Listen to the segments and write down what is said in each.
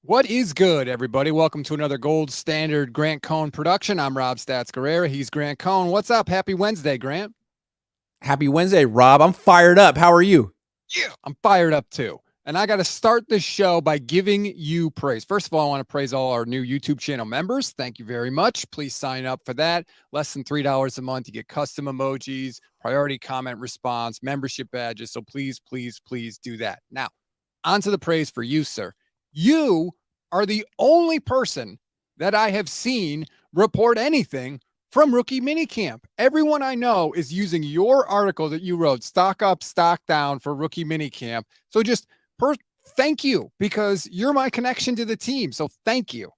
What is good, everybody? Welcome to another Gold Standard Grant Cohn production. I'm Rob Stats Guerrera. He's Grant Cohn. What's up? Happy Wednesday, Grant. Happy Wednesday, Rob. I'm fired up. How are you? Yeah, I'm fired up too. And I got to start this show by giving you praise. First of all, I want to praise all our new YouTube channel members. Thank you very much. Please sign up for that. Less than $3 a month. You get custom emojis, priority comment response, membership badges. So please, please, please do that. Now, on to the praise for you, sir. You are the only person that I have seen report anything from rookie minicamp. Everyone I know is using your article that you wrote, stock up, stock down for rookie minicamp. So just thank you, because you're my connection to the team. So thank you.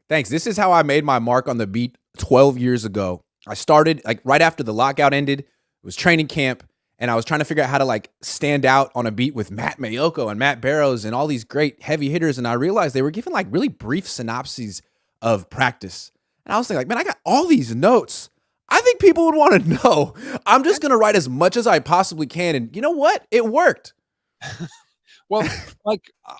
Thanks. This is how I made my mark on the beat 12 years ago. I started like right after the lockout ended. It was training camp, and I was trying to figure out how to stand out on a beat with Matt Mayoko and Matt Barrows and all these great heavy hitters. And I realized they were giving really brief synopses of practice. And I was thinking, man, I got all these notes. I think people would want to know. I'm just going to write as much as I possibly can. And you know what? It worked. Well,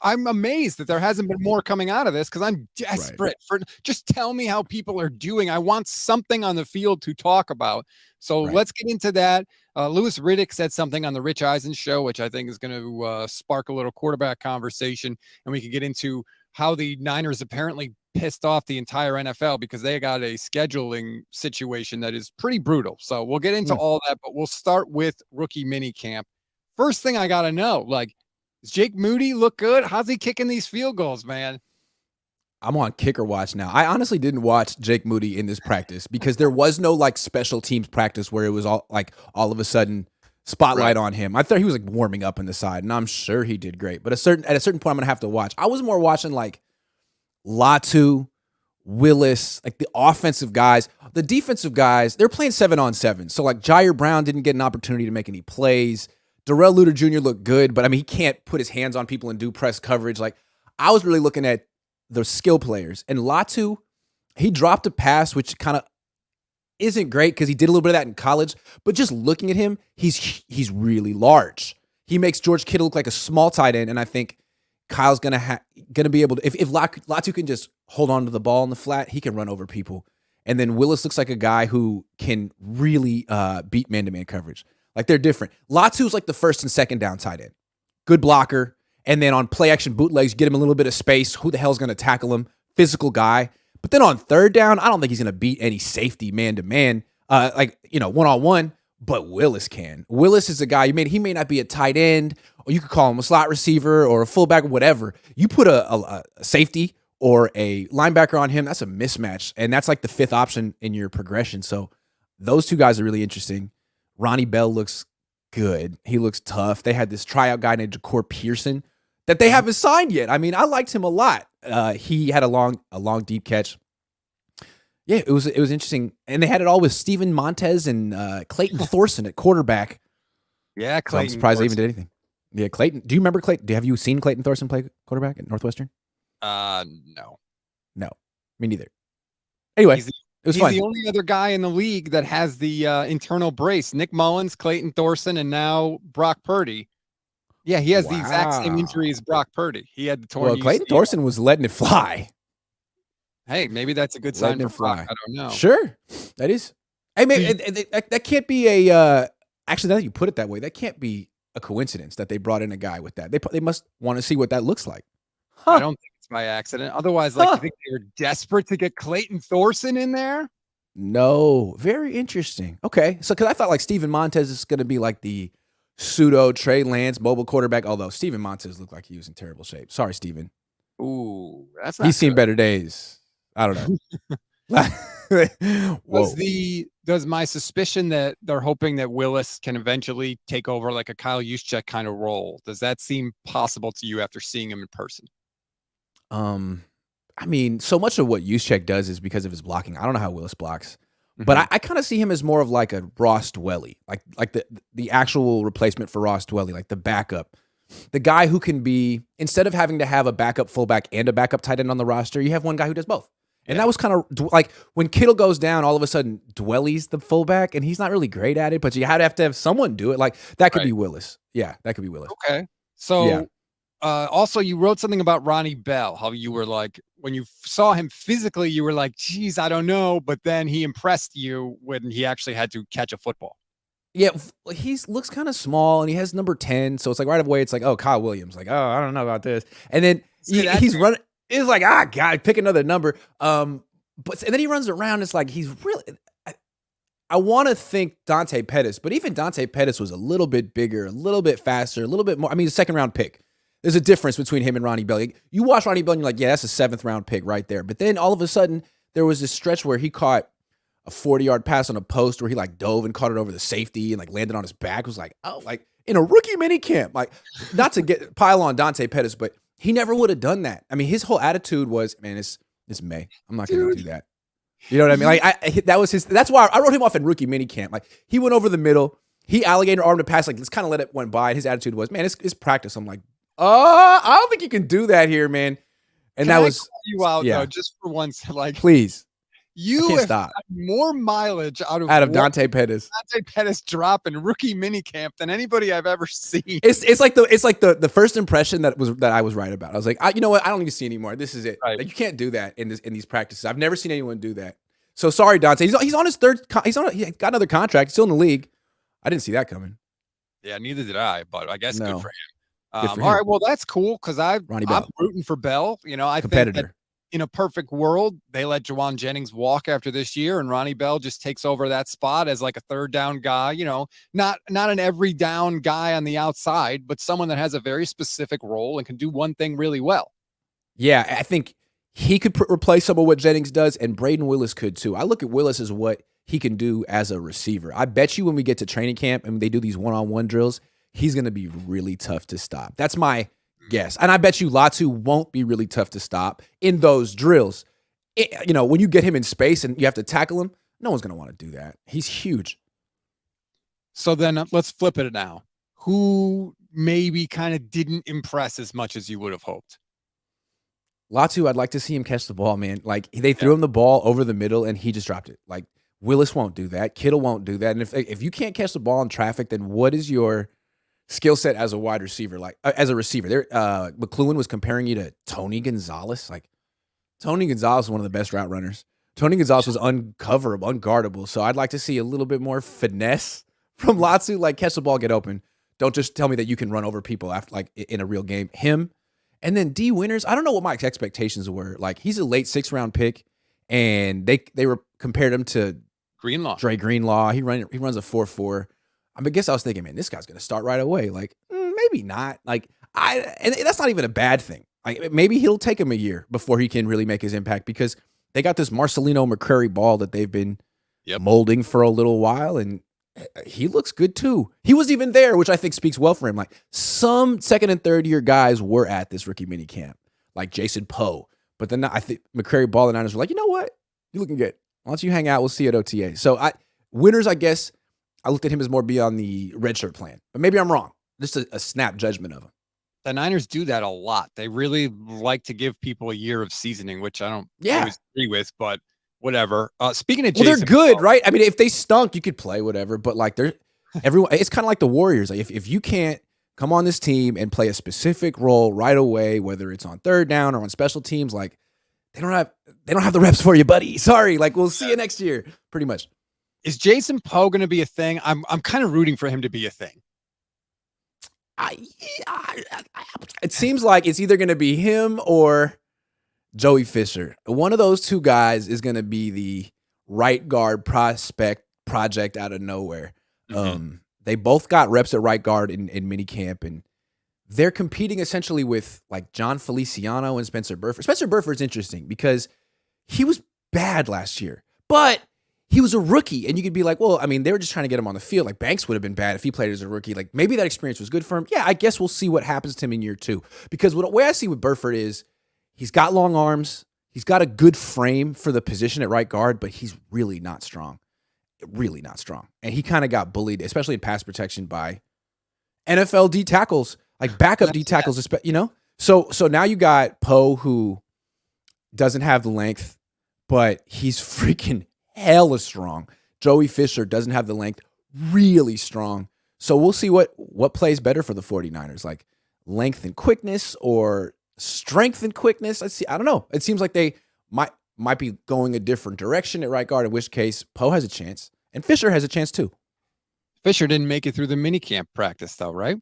I'm amazed that there hasn't been more coming out of this, because I'm desperate for just tell me how people are doing. I want something on the field to talk about. So let's get into that. Louis Riddick said something on the Rich Eisen show, which I think is going to spark a little quarterback conversation. And we can get into how the Niners apparently pissed off the entire NFL because they got a scheduling situation that is pretty brutal. So we'll get into all that, but we'll start with rookie minicamp. First thing I got to know, does Jake Moody look good? How's he kicking these field goals, man? I'm on kicker watch now. I honestly didn't watch Jake Moody in this practice because there was no special teams practice where it was all of a sudden spotlight on him. I thought he was warming up on the side, and I'm sure he did great. But at a certain point, I'm gonna have to watch. I was more watching Latu, Willis, the offensive guys. The defensive guys, they're playing 7-on-7. So Jair Brown didn't get an opportunity to make any plays. Darrell Luter Jr. looked good, but he can't put his hands on people and do press coverage. I was really looking at the skill players. And Latu, he dropped a pass, which kind of isn't great because he did a little bit of that in college. But just looking at him, he's really large. He makes George Kittle look like a small tight end, and I think Kyle's gonna be able to. If Latu can just hold on to the ball in the flat, he can run over people. And then Willis looks like a guy who can really beat man-to-man coverage. They're different. Latu's the first and second down tight end. Good blocker. And then on play action bootlegs, get him a little bit of space. Who the hell's going to tackle him? Physical guy. But then on third down, I don't think he's going to beat any safety man-to-man, one-on-one, but Willis can. Willis is a guy, he may not be a tight end, or you could call him a slot receiver or a fullback or whatever. You put a safety or a linebacker on him, that's a mismatch. And that's the fifth option in your progression. So those two guys are really interesting. Ronnie Bell looks good. He looks tough. They had this tryout guy named Ja'Cour Pearson that they haven't signed yet. I liked him a lot. He had a long deep catch. Yeah, it was interesting. And they had it all with Steven Montez and Clayton Thorson at quarterback. Yeah, Clayton. So I'm surprised they even did anything. Yeah, Clayton. Do you remember Clayton? Have you seen Clayton Thorson play quarterback at Northwestern? No. No, me neither. Anyway. He's the only other guy in the league that has the internal brace. Nick Mullins, Clayton Thorson, and now Brock Purdy. Yeah, he has the exact same injury as Brock Purdy. He had the torn UCL. Clayton Thorson was letting it fly. Hey, maybe that's a good sign for Brock. I don't know. Sure, that is. Hey, maybe that can't be a. Actually, now that you put it that way, that can't be a coincidence that they brought in a guy with that. They must want to see what that looks like. Huh. I don't think it's by accident. Otherwise, you think they were desperate to get Clayton Thorson in there? No, very interesting. Okay, so because I thought Steven Montez is going to be the pseudo Trey Lance mobile quarterback, although Steven Montez looked like he was in terrible shape. Sorry, Steven. Ooh, that's not. He's seen better days. I don't know. Does my suspicion that they're hoping that Willis can eventually take over a Kyle Juszczyk kind of role, does that seem possible to you after seeing him in person? So much of what Juszczyk does is because of his blocking. I don't know how Willis blocks, but I kind of see him as more of a Ross Dwelley, like the actual replacement for Ross Dwelley, the backup, the guy who can be, instead of having to have a backup fullback and a backup tight end on the roster, you have one guy who does both. And that was kind of when Kittle goes down, all of a sudden Dwelley's the fullback, and he's not really great at it, but you have to have someone do it. That could be Willis. Yeah, that could be Willis. Okay, so. Yeah. Also, you wrote something about Ronnie Bell, how you were like, when you saw him physically, you were like, geez, I don't know. But then he impressed you when he actually had to catch a football. Yeah, he's looks kind of small, and he has number 10, so it's like right away, it's like, oh, Kyle Williams, like, oh, I don't know about this, and then he's running. It's like, God, pick another number. But and then he runs around. It's like he's really. I want to think Dante Pettis, but even Dante Pettis was a little bit bigger, a little bit faster, a little bit more. I mean, a second round pick. There's a difference between him and Ronnie Bell. You watch Ronnie Bell and you're like, yeah, that's a 7th round pick right there. But then all of a sudden, there was this stretch where he caught a 40-yard pass on a post where he like dove and caught it over the safety and like landed on his back. It was like, oh, like in a rookie minicamp. Like, not to pile on Dante Pettis, but he never would have done that. I mean, his whole attitude was, man, it's May. I'm not going to do that. You know what I mean? Like that was his. That's why I wrote him off in rookie minicamp. Like he went over the middle, he alligator armed a pass. Like let's kind of let it went by. And his attitude was, man, it's practice. I'm like, I don't think you can do that here, man. And Can that I was call you out though, just for once. Like, please, you can't have stop. got more mileage out of Dante Pettis. Dante Pettis drop in rookie minicamp than anybody I've ever seen. It's like the first impression that I was right about. I was like, you know what? I don't need to see anymore. This is it. Right. Like you can't do that in these practices. I've never seen anyone do that. So sorry, Dante. He's on his third. He got another contract. He's still in the league. I didn't see that coming. Yeah, neither did I. But I guess No. good for him. Good for him. All right, well that's cool because I'm Bell. rooting for Bell. You know, I think Competitor. that in a perfect world, they let Jawan Jennings walk after this year, and Ronnie Bell just takes over that spot as like a third down guy. You know, not an every down guy on the outside, but someone that has a very specific role and can do one thing really well. Yeah, I think he could replace some of what Jennings does, and Braden Willis could too. I look at Willis as what he can do as a receiver. I bet you when we get to training camp and they do these one-on-one drills, he's going to be really tough to stop. That's my guess. And I bet you Latu won't be really tough to stop in those drills. You know, when you get him in space and you have to tackle him, no one's going to want to do that. He's huge. So then let's flip it now. Who maybe kind of didn't impress as much as you would have hoped? Latu, I'd like to see him catch the ball, man. Like they threw him the ball over the middle and he just dropped it. Like Willis won't do that. Kittle won't do that. And if you can't catch the ball in traffic, then what is your skill set as a wide receiver? Like as a receiver, there, McLuhan was comparing you to Tony Gonzalez. Like Tony Gonzalez is one of the best route runners. Tony Gonzalez was uncoverable, unguardable. So I'd like to see a little bit more finesse from Latu. Like catch the ball, get open. Don't just tell me that you can run over people after like in a real game. Him. And then D Winters, I don't know what my expectations were. Like he's a late 6th round pick, and they were compared him to Greenlaw. Dre Greenlaw. He runs a 4.4. I guess I was thinking, man, this guy's gonna start right away. Like maybe not. Like and that's not even a bad thing. Like maybe he'll take him a year before he can really make his impact because they got this Marcelino McCrary ball that they've been molding for a little while, and he looks good too. He was even there, which I think speaks well for him. Like some 2nd and 3rd year guys were at this rookie mini camp, like Jason Poe. But then I think McCrary Ball and Niners were like, you know what? You're looking good. Why don't you hang out? We'll see you at OTA. So Winters, I guess, I looked at him as more beyond the redshirt plan. But maybe I'm wrong. Just a snap judgment of him. The Niners do that a lot. They really like to give people a year of seasoning, which I don't always agree with, but whatever. Speaking of Jason, they're good, right? I mean, if they stunk, you could play whatever. But like, everyone. It's kind of like the Warriors. Like, if you can't come on this team and play a specific role right away, whether it's on 3rd down or on special teams, like they don't have the reps for you, buddy. Sorry. Like we'll see you next year. Pretty much. Is Jason Poe going to be a thing? I'm kind of rooting for him to be a thing. It seems like it's either going to be him or Joey Fisher. One of those two guys is going to be the right guard prospect project out of nowhere. Mm-hmm. They both got reps at right guard in minicamp, and they're competing essentially with like John Feliciano and Spencer Burford. Spencer Burford's interesting because he was bad last year, but he was a rookie, and you could be like, well, I mean, they were just trying to get him on the field. Like Banks would have been bad if he played as a rookie. Like maybe that experience was good for him. Yeah, I guess we'll see what happens to him in year 2. Because the way I see with Burford is he's got long arms. He's got a good frame for the position at right guard, but he's really not strong. Really not strong. And he kind of got bullied, especially in pass protection by NFL D tackles, like backup D tackles, you know? So now you got Poe, who doesn't have the length, but he's freaking hella strong. Joey Fisher doesn't have the length, really strong. So we'll see what plays better for the 49ers. Like length and quickness or strength and quickness. I don't know. It seems like they might be going a different direction at right guard, in which case Poe has a chance and Fisher has a chance too. Fisher didn't make it through the minicamp practice though, right?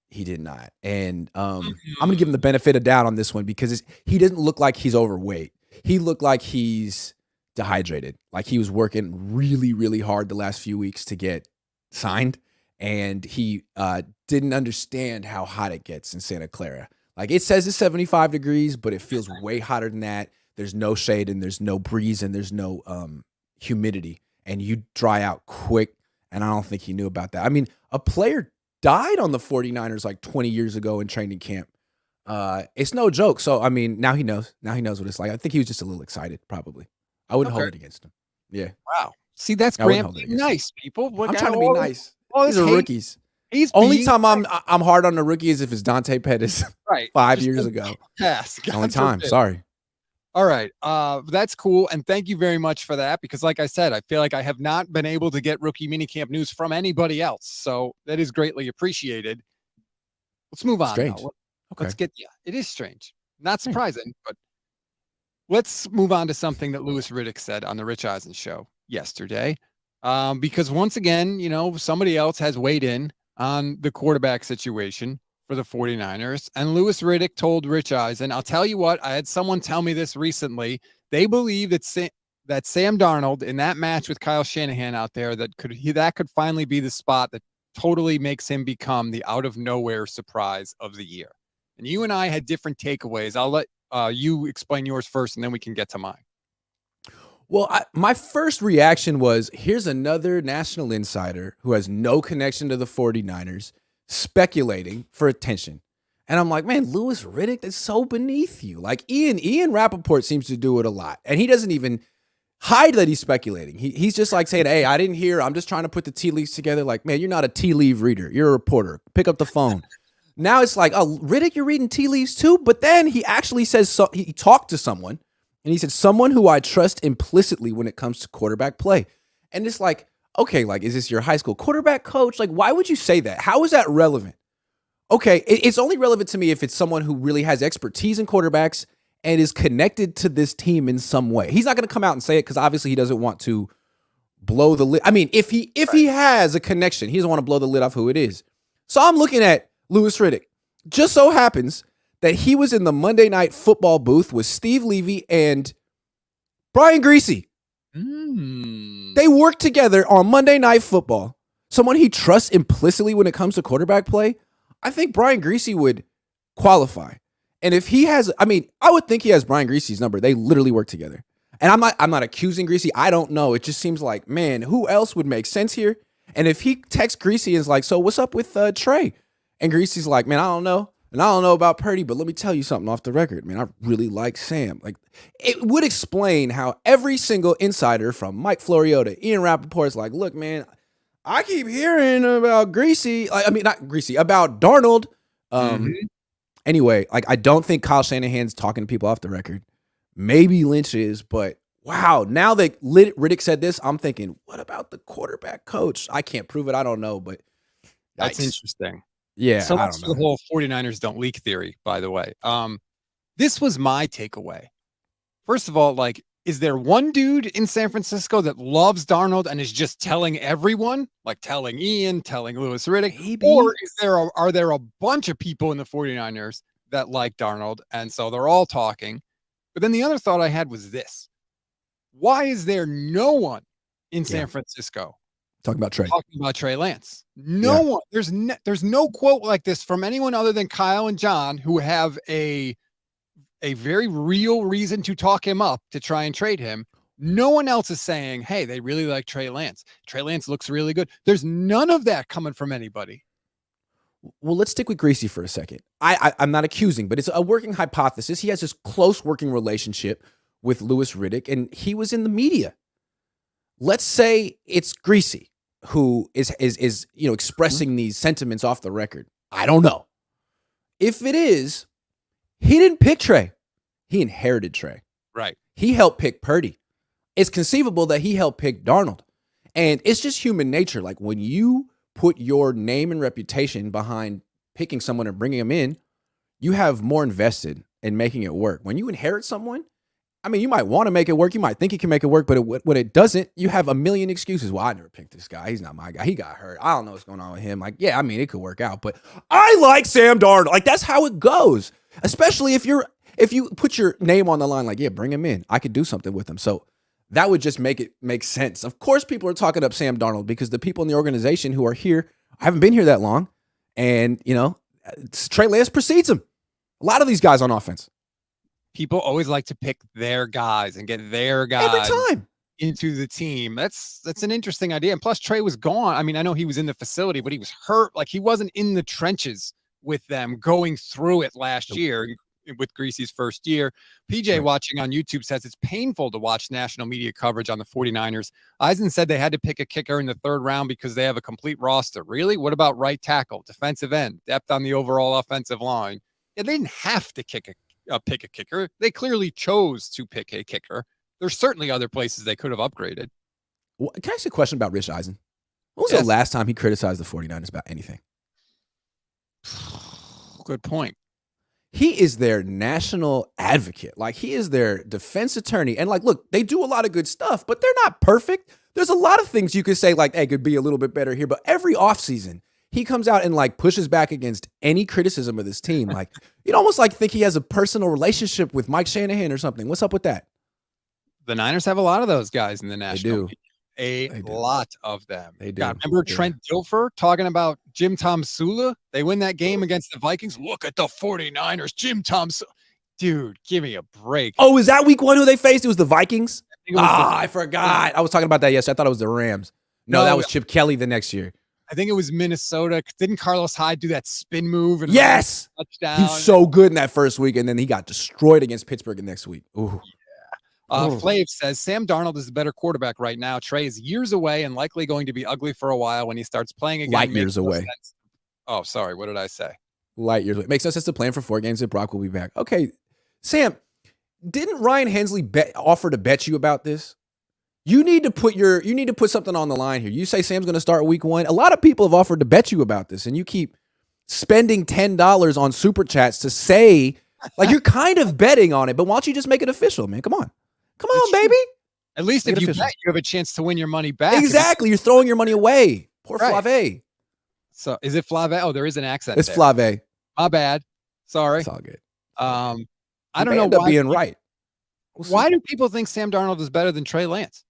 He did not. And I'm going to give him the benefit of doubt on this one because he doesn't look like he's overweight. He looked like he's dehydrated. Like he was working really, really hard the last few weeks to get signed. And he didn't understand how hot it gets in Santa Clara. Like it says it's 75 degrees, but it feels way hotter than that. There's no shade and there's no breeze and there's no humidity. And you dry out quick. And I don't think he knew about that. I mean, a player died on the 49ers like 20 years ago in training camp. It's no joke. So, I mean, now he knows. Now he knows what it's like. I think he was just a little excited, probably. I wouldn't hold it against him. Yeah. Wow. See, that's Grant being nice, people. I'm trying to be nice. These are rookies. Only time I'm hard on the rookie is if it's Dante Pettis right 5 years ago. Yes. Only time. Sorry. All right. That's cool. And thank you very much for that. Because like I said, I feel like I have not been able to get rookie minicamp news from anybody else. So that is greatly appreciated. Let's move on. Strange. Now. Okay. Let's get, it is strange. Not surprising, but let's move on to something that Louis Riddick said on the Rich Eisen show yesterday. Because once again, somebody else has weighed in on the quarterback situation for the 49ers. And Louis Riddick told Rich Eisen, I'll tell you what, I had someone tell me this recently. They believe that Sam Darnold in that match with Kyle Shanahan out there, that could finally be the spot that totally makes him become the out of nowhere surprise of the year. And you and I had different takeaways. I'll let you explain yours first, and then we can get to mine. Well, my first reaction was, here's another national insider who has no connection to the 49ers speculating for attention. And I'm like, man, Louis Riddick, that's so beneath you. Like Ian Rappaport seems to do it a lot. And he doesn't even hide that he's speculating. He's just like saying, hey, I didn't hear. I'm just trying to put the tea leaves together. Like, man, you're not a tea leaf reader. You're a reporter. Pick up the phone. Now it's like, oh, Riddick, you're reading tea leaves too? But then he actually says, so he talked to someone and he said, someone who I trust implicitly when it comes to quarterback play. And it's like, okay, like, is this your high school quarterback coach? Like, why would you say that? How is that relevant? Okay, it's only relevant to me if it's someone who really has expertise in quarterbacks and is connected to this team in some way. He's not going to come out and say it because obviously he doesn't want to blow the lid. I mean, if he has a connection, he doesn't want to blow the lid off who it is. So I'm looking at Louis Riddick. Just so happens that he was in the Monday Night Football booth with Steve Levy and Brian Griese. They worked together on Monday Night Football. Someone he trusts implicitly when it comes to quarterback play. I think Brian Griese would qualify. And if he has, I would think he has Brian Griese's number. They literally work together. And I'm not accusing Griese. I don't know. It just seems like, man, who else would make sense here? And if he texts Griese and is like, so what's up with Trey? And Griese's like, man, I don't know. And I don't know about Purdy, but let me tell you something off the record. Man, I really like Sam. Like, it would explain how every single insider from Mike Florio to Ian Rappaport is like, look, man, I keep hearing about Griese. Not Griese, about Darnold. Anyway, like, I don't think Kyle Shanahan's talking to people off the record. Maybe Lynch is, but wow. Now that Riddick said this, I'm thinking, what about the quarterback coach? I can't prove it. I don't know, but that's interesting. Yeah, so that's the whole 49ers don't leak theory, by the way. This was my takeaway. First of all, like, is there one dude in San Francisco that loves Darnold and is just telling everyone, like telling Ian, telling Louis Riddick? Maybe. Or are there a bunch of people in the 49ers that like Darnold, and so they're all talking? But then the other thought I had was this. Why is there no one in San Francisco talking about Trey Lance? No one. There's no quote like this from anyone other than Kyle and John, who have a very real reason to talk him up to try and trade him. No one else is saying, hey, they really like Trey Lance. Trey Lance looks really good. There's none of that coming from anybody. Well, let's stick with Griese for a second. I'm not accusing, but it's a working hypothesis. He has this close working relationship with Louis Riddick, and he was in the media. Let's say it's Griese who is expressing these sentiments off the record. I don't know. If it is, he didn't pick Trey. He inherited Trey. Right. He helped pick Purdy. It's conceivable that he helped pick Darnold. And it's just human nature. Like, when you put your name and reputation behind picking someone and bringing them in, you have more invested in making it work. When you inherit someone, I mean, you might want to make it work. You might think you can make it work, but when it doesn't, you have a million excuses. Well, I never picked this guy. He's not my guy. He got hurt. I don't know what's going on with him. Like, yeah, I mean, it could work out, but I like Sam Darnold. Like, that's how it goes. Especially if you put your name on the line, like, yeah, bring him in. I could do something with him. So that would just make it make sense. Of course, people are talking up Sam Darnold because the people in the organization who are here haven't been here that long. And, Trey Lance precedes him. A lot of these guys on offense. People always like to pick their guys and get their guys every time into the team. That's an interesting idea. And plus, Trey was gone. I mean, I know he was in the facility, but he was hurt. Like, he wasn't in the trenches with them going through it last year with Greasy's first year. PJ right. Watching on YouTube says it's painful to watch national media coverage on the 49ers. Eisen said they had to pick a kicker in the 3rd round because they have a complete roster. Really? What about right tackle, defensive end, depth on the overall offensive line? Yeah, they didn't have to pick a kicker. They clearly chose to pick a kicker. There's certainly other places they could have upgraded. Well, can I ask you a question about Rich Eisen? When was the last time he criticized the 49ers about anything? Good point. He is their national advocate. Like, he is their defense attorney. And, like, look, they do a lot of good stuff, but they're not perfect. There's a lot of things you could say, like, hey, could be a little bit better here. But every offseason, he comes out and, like, pushes back against any criticism of this team. Like, you'd almost, like, think he has a personal relationship with Mike Shanahan or something. What's up with that? The Niners have a lot of those guys in the national league. They Lot of them. They do. God, remember Trent Dilfer talking about Jim Tom Sula? They win that game against the Vikings. Look at the 49ers. Jim Tom Sula. Dude, give me a break. Oh, is that week 1 who they faced? It was the Vikings? I forgot. I was talking about that yesterday. I thought it was the Rams. No, that was Chip Kelly the next year. I think it was Minnesota. Didn't Carlos Hyde do that spin move? And yes. Touchdown? He was so good in that first week, and then he got destroyed against Pittsburgh the next week. Ooh. Flav says Sam Darnold is the better quarterback right now. Trey is years away and likely going to be ugly for a while when he starts playing again. Light years away. Oh, sorry. What did I say? Light years away. Makes no sense to plan for 4 games if Brock will be back. Okay, Sam, didn't Ryan Hensley offer to bet you about this? You need to put something on the line here. You say Sam's going to start week 1. A lot of people have offered to bet you about this, and you keep spending $10 on super chats to say, like, you're kind of betting on it. But why don't you just make it official, man? Come on. Come on, baby. At least if you bet, you have a chance to win your money back. Exactly. You're throwing your money away. Poor Flave. So is it Flave? Oh, there is an accent. It's Flave. My bad. Sorry. It's all good. I don't know why. End up being right. Why do people think Sam Darnold is better than Trey Lance?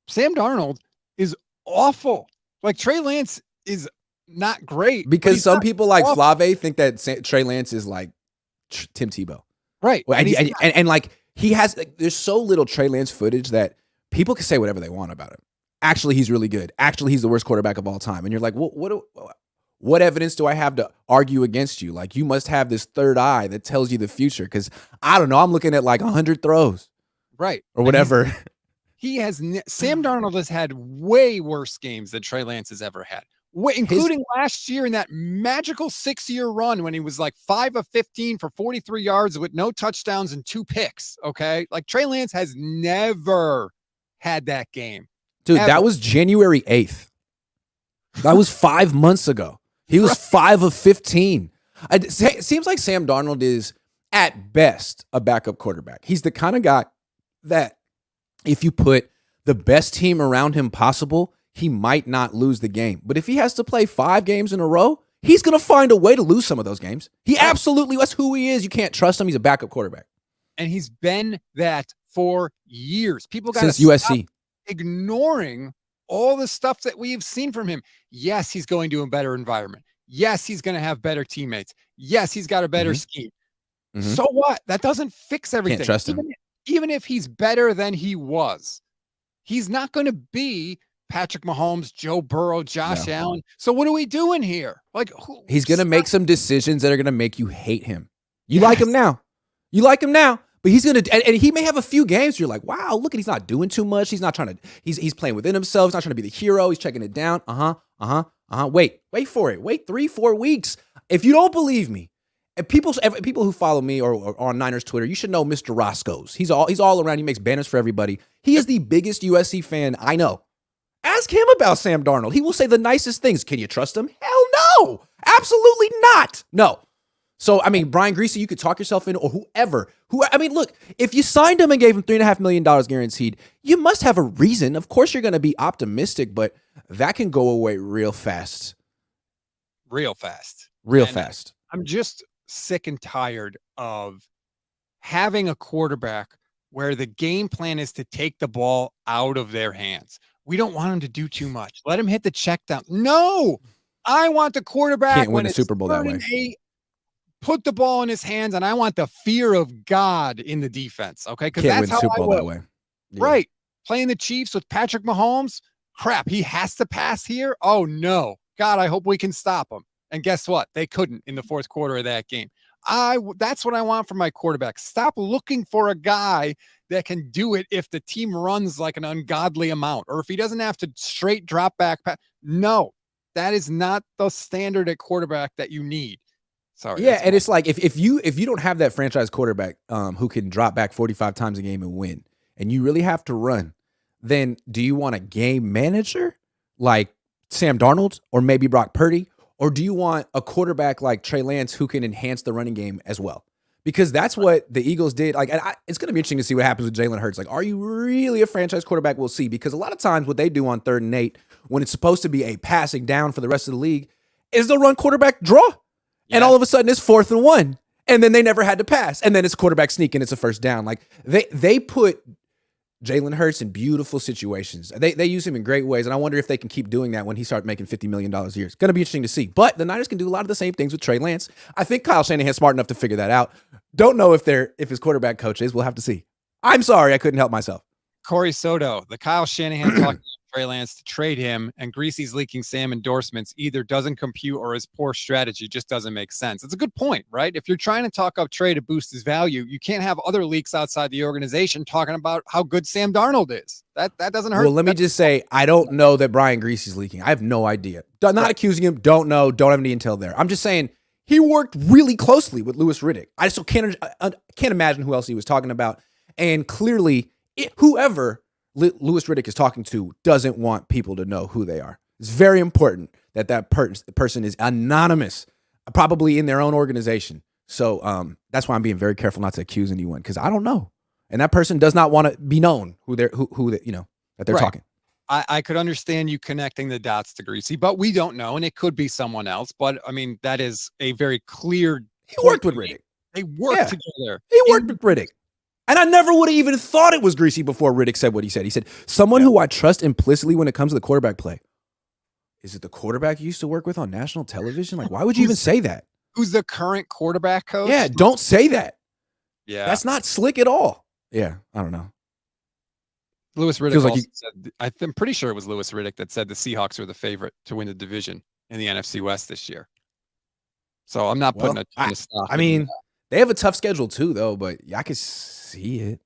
Sam Darnold is awful. Like, Trey Lance is not great. Because some people like Flave think that Trey Lance is like Tim Tebow. Right. Well, and like, he has, like, there's so little Trey Lance footage that people can say whatever they want about him. Actually, he's really good. Actually, he's the worst quarterback of all time. And you're like, what evidence do I have to argue against you? Like, you must have this third eye that tells you the future. Because I don't know, I'm looking at like 100 throws. Right. Or whatever. Sam Darnold has had way worse games than Trey Lance has ever had. Including last year in that magical 6-year run when he was like 5 of 15 for 43 yards with no touchdowns and 2 picks. Okay. Like, Trey Lance has never had that game. Dude, that was January 8th. That was 5 months ago. He was 5 of 15. It seems like Sam Darnold is at best a backup quarterback. He's the kind of guy that if you put the best team around him possible, he might not lose the game. But if he has to play 5 games in a row, he's going to find a way to lose some of those games. He absolutely, that's who he is. You can't trust him. He's a backup quarterback. And he's been that for years. People got since USC. Ignoring all the stuff that we've seen from him. Yes, he's going to a better environment. Yes, he's going to have better teammates. Yes, he's got a better scheme. So what? That doesn't fix everything. Can't trust him. Even if he's better than he was, he's not going to be Patrick Mahomes, Joe Burrow, Josh Allen. So what are we doing here? Like, he's going to make some decisions that are going to make you hate him. You like him now. You like him now. But he's going to, and he may have a few games where you're like, wow, look at, he's not doing too much. He's not trying to, he's playing within himself. He's not trying to be the hero. He's checking it down. Wait for it. Wait 3-4 weeks. If you don't believe me, and people who follow me or on Niners Twitter, you should know Mr. Roscoe's. He's all around. He makes banners for everybody. He is the biggest USC fan I know. Ask him about Sam Darnold. He will say the nicest things. Can you trust him? Hell No, absolutely not. No. So, I mean, Brian Griese, you could talk yourself in, or whoever. I mean, look, if you signed him and gave him $3.5 million guaranteed, you must have a reason. Of course, you're going to be optimistic, but that can go away real fast. Real fast. Real fast. I'm just sick and tired of having a quarterback where the game plan is to take the ball out of their hands. We don't want him to do too much. Let him hit the check down. No, I want the quarterback Can't win a Super Bowl that way. Put the ball in his hands, and I want the fear of God in the defense. Okay, because Can't that's win a how Super I Bowl will. that way. Yeah. Right, playing the Chiefs with Patrick Mahomes. Crap, he has to pass here. Oh no, God, I hope we can stop him. And guess what? They couldn't in the fourth quarter of that game. That's what I want from my quarterback. Stop looking for a guy that can do it if the team runs like an ungodly amount, or if he doesn't have to straight drop back. No, that is not the standard at quarterback that you need. Sorry. Yeah, and it's like if you don't have that franchise quarterback who can drop back 45 times a game and win, and you really have to run, then do you want a game manager like Sam Darnold or maybe Brock Purdy? Or do you want a quarterback like Trey Lance who can enhance the running game as well? Because that's what the Eagles did. Like, it's going to be interesting to see what happens with Jalen Hurts. Like, are you really a franchise quarterback? We'll see. Because a lot of times what they do on 3rd and 8, when it's supposed to be a passing down for the rest of the league, is they'll run quarterback draw. Yeah. And all of a sudden it's 4th and 1. And then they never had to pass. And then it's quarterback sneak and it's a first down. Like, they put Jalen Hurts in beautiful situations. They use him in great ways, and I wonder if they can keep doing that when he starts making $50 million a year. It's going to be interesting to see. But the Niners can do a lot of the same things with Trey Lance. I think Kyle Shanahan's smart enough to figure that out. Don't know if his quarterback coach is. We'll have to see. I'm sorry, I couldn't help myself. Corey Soto, the Kyle Shanahan talking to Trey Lance to trade him, and Griese's leaking Sam endorsements either doesn't compute or his poor strategy just doesn't make sense. It's a good point, right? If you're trying to talk up Trey to boost his value, you can't have other leaks outside the organization talking about how good Sam Darnold is. That doesn't hurt. Well, let me just say, I don't know that Brian Griese is leaking. I have no idea. Not accusing him. Don't know. Don't have any intel there. I'm just saying he worked really closely with Louis Riddick. I just can't imagine who else he was talking about. And clearly, whoever Louis Riddick is talking to doesn't want people to know who they are. It's very important that person is anonymous, probably in their own organization. So that's why I'm being very careful not to accuse anyone, because I don't know, and that person does not want to be known that they're talking. I could understand you connecting the dots to Griese, but we don't know, and it could be someone else. But I mean, that is a very clear. He worked with Riddick. They worked together. He worked with Riddick. And I never would have even thought it was Griese before Riddick said what he said. He said, someone who I trust implicitly when it comes to the quarterback play. Is it the quarterback you used to work with on national television? Like, why would you even say that? Who's the current quarterback coach? Yeah, don't say that. Yeah. That's not slick at all. Yeah, I don't know. Louis Riddick said, I'm pretty sure it was Louis Riddick that said the Seahawks are the favorite to win the division in the NFC West this year. So I'm not putting a ton of stock. I mean, they have a tough schedule too, though, but I could see it.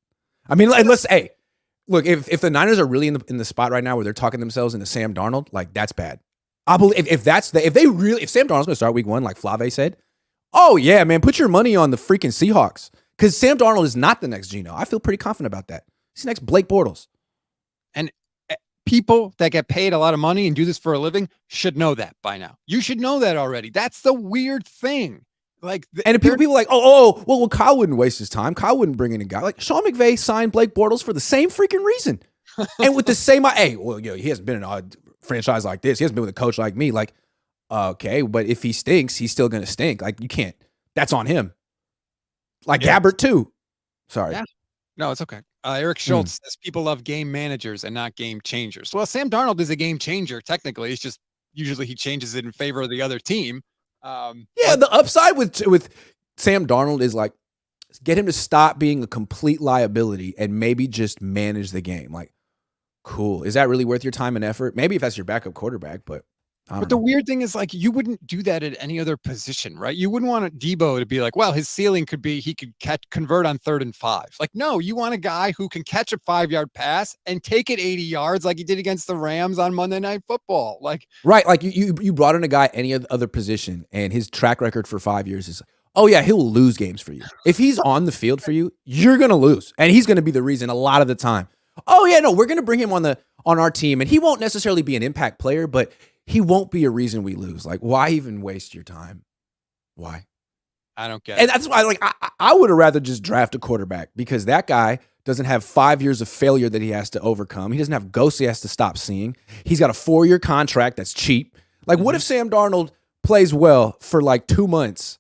I mean, look, if the Niners are really in the spot right now where they're talking themselves into Sam Darnold, like, that's bad. I believe if Sam Darnold's going to start week 1, like Flave said, oh yeah, man, put your money on the freaking Seahawks, because Sam Darnold is not the next Geno. I feel pretty confident about that. He's the next Blake Bortles. And people that get paid a lot of money and do this for a living should know that by now. You should know that already. That's the weird thing. Like, and people are like, well, Kyle wouldn't waste his time. Kyle wouldn't bring in a guy like Sean McVay signed Blake Bortles for the same freaking reason, and with the same. He hasn't been in a franchise like this. He hasn't been with a coach like me. Like, okay, but if he stinks, he's still gonna stink. Like, you can't. That's on him. Like Gabbert too. Sorry. Yeah. No, it's okay. Eric Schultz says people love game managers and not game changers. Well, Sam Darnold is a game changer. Technically, it's just usually he changes it in favor of the other team. The upside with Sam Darnold is like, get him to stop being a complete liability and maybe just manage the game. Like, cool. Is that really worth your time and effort? Maybe if that's your backup quarterback, but the weird thing is, like, you wouldn't do that at any other position, right? You wouldn't want Debo to be like, well, his ceiling could be he could convert on 3rd and 5. Like, no, you want a guy who can catch a 5-yard pass and take it 80 yards like he did against the Rams on Monday Night Football. Like, right. Like, you brought in a guy any other position, and his track record for 5 years is, oh yeah, he'll lose games for you. If he's on the field for you, you're going to lose. And he's going to be the reason a lot of the time. Oh yeah, no, we're going to bring him on our team, and he won't necessarily be an impact player, but he won't be a reason we lose. Like, why even waste your time? Why? I don't get And it. that's why, like, I would have rather just draft a quarterback because that guy doesn't have 5 years of failure that he has to overcome. He doesn't have ghosts he has to stop seeing. He's got a 4-year contract that's cheap. Like, what if Sam Darnold plays well for like 2 months?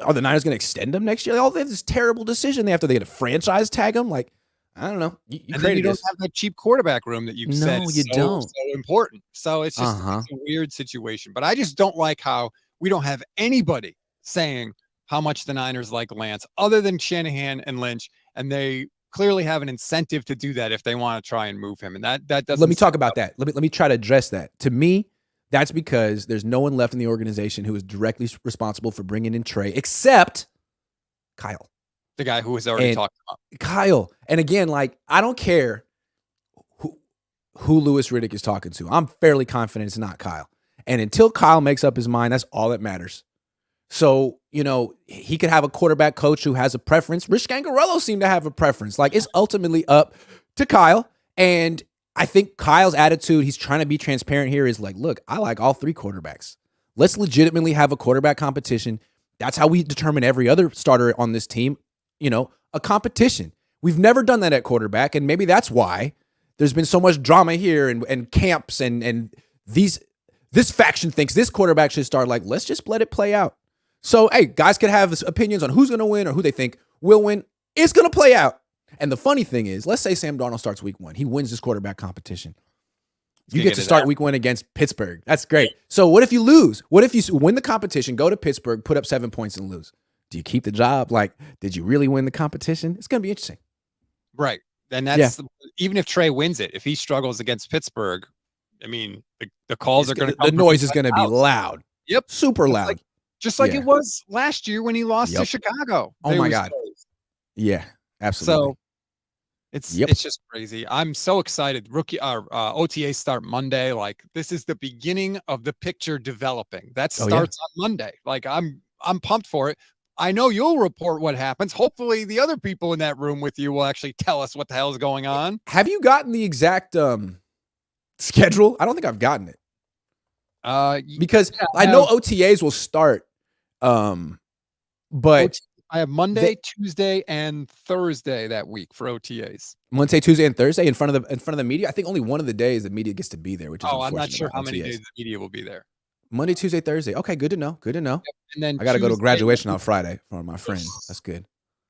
Are the Niners going to extend him next year? Like, oh, they have this terrible decision. They get a franchise tag him. Like, I don't know. You And then you created don't this. have that cheap quarterback room that you've said No, is you so, don't. so important. So it's just it's a weird situation. But I just don't like how we don't have anybody saying how much the Niners like Lance other than Shanahan and Lynch. And they clearly have an incentive to do that if they want to try and move him. And that doesn't. Let me talk about that. Let me try to address that. To me, that's because there's no one left in the organization who is directly responsible for bringing in Trey except Kyle. The guy who was already talked about. Kyle. And again, like, I don't care who Louis Riddick is talking to. I'm fairly confident it's not Kyle. And until Kyle makes up his mind, that's all that matters. So, he could have a quarterback coach who has a preference. Rich Scangarello seemed to have a preference. Like, it's ultimately up to Kyle. And I think Kyle's attitude, he's trying to be transparent here, is like, look, I like all 3 quarterbacks. Let's legitimately have a quarterback competition. That's how we determine every other starter on this team. A competition. We've never done that at quarterback, and maybe that's why there's been so much drama here and camps and this faction thinks this quarterback should start. Like, let's just let it play out. So, hey, guys can have opinions on who's going to win or who they think will win. It's going to play out. And the funny thing is, let's say Sam Darnold starts week 1. He wins this quarterback competition. You get to start week 1 against Pittsburgh. That's great. So what if you lose? What if you win the competition, go to Pittsburgh, put up 7 points and lose? Do you keep the job? Like, did you really win the competition? It's going to be interesting. Right. And that's even if Trey wins it, if he struggles against Pittsburgh, I mean, the calls are going to come. The noise is going to be loud. Yep. Super loud. Just like it was last year when he lost to Chicago. Oh my God. Yeah, absolutely. So it's just crazy. I'm so excited. OTA start Monday. Like, this is the beginning of the picture developing. That starts on Monday. Like, I'm pumped for it. I know you'll report what happens. Hopefully the other people in that room with you will actually tell us what the hell is going on. Have you gotten the exact schedule? I don't think I've gotten it. Because I know OTAs will start. But I have Monday, Tuesday, and Thursday that week for OTAs. Monday, Tuesday, and Thursday in front of the media. I think only one of the days the media gets to be there, which is I'm not sure how many days the media will be there. Monday, Tuesday, Thursday. Okay, good to know. Good to know. Yep. And then I got to go to graduation on Friday for my friend. That's good.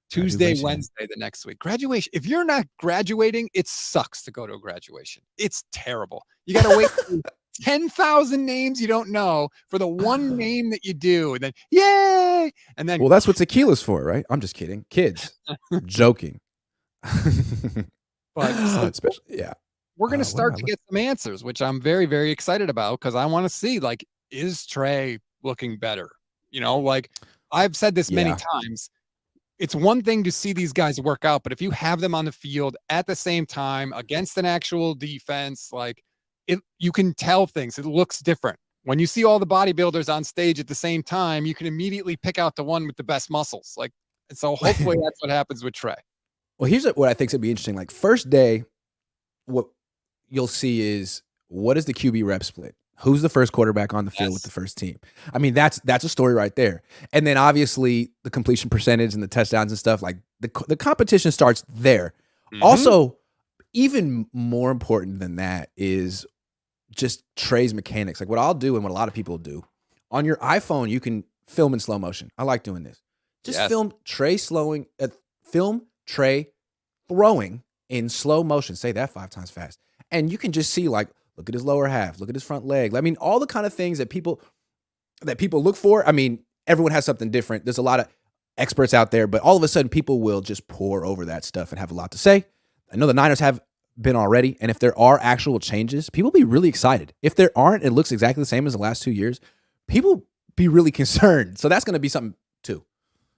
Tuesday, Wednesday the next week. Graduation. If you're not graduating, it sucks to go to a graduation. It's terrible. You got to wait 10,000 names you don't know for the one name that you do, and then yay! And then, well, that's what tequila's for, right? I'm just kidding, kids. Joking. But we're gonna start to get some answers, which I'm very, very excited about because I want to see, like, is Trey looking better? Like, I've said this many times. It's one thing to see these guys work out, but if you have them on the field at the same time against an actual defense, like, you can tell things. It looks different. When you see all the bodybuilders on stage at the same time, you can immediately pick out the one with the best muscles. Like, and so hopefully that's what happens with Trey. Well, here's what I think is going to be interesting. Like, first day, what you'll see is, what is the QB rep split? Who's the first quarterback on the field with the first team? I mean, that's a story right there. And then obviously the completion percentage and the touchdowns and stuff, like the competition starts there. Mm-hmm. Also, even more important than that is just Trey's mechanics. Like, what I'll do and what a lot of people do on your iPhone, you can film in slow motion. I like doing this. Just film Trey throwing in slow motion. Say that 5 times fast. And you can just see, like, look at his lower half, look at his front leg. I mean, all the kind of things that people look for. I mean, everyone has something different. There's a lot of experts out there, but all of a sudden people will just pour over that stuff and have a lot to say. I know the Niners have been already, and if there are actual changes, people will be really excited. If there aren't, it looks exactly the same as the last 2 years, people be really concerned. So that's going to be something too.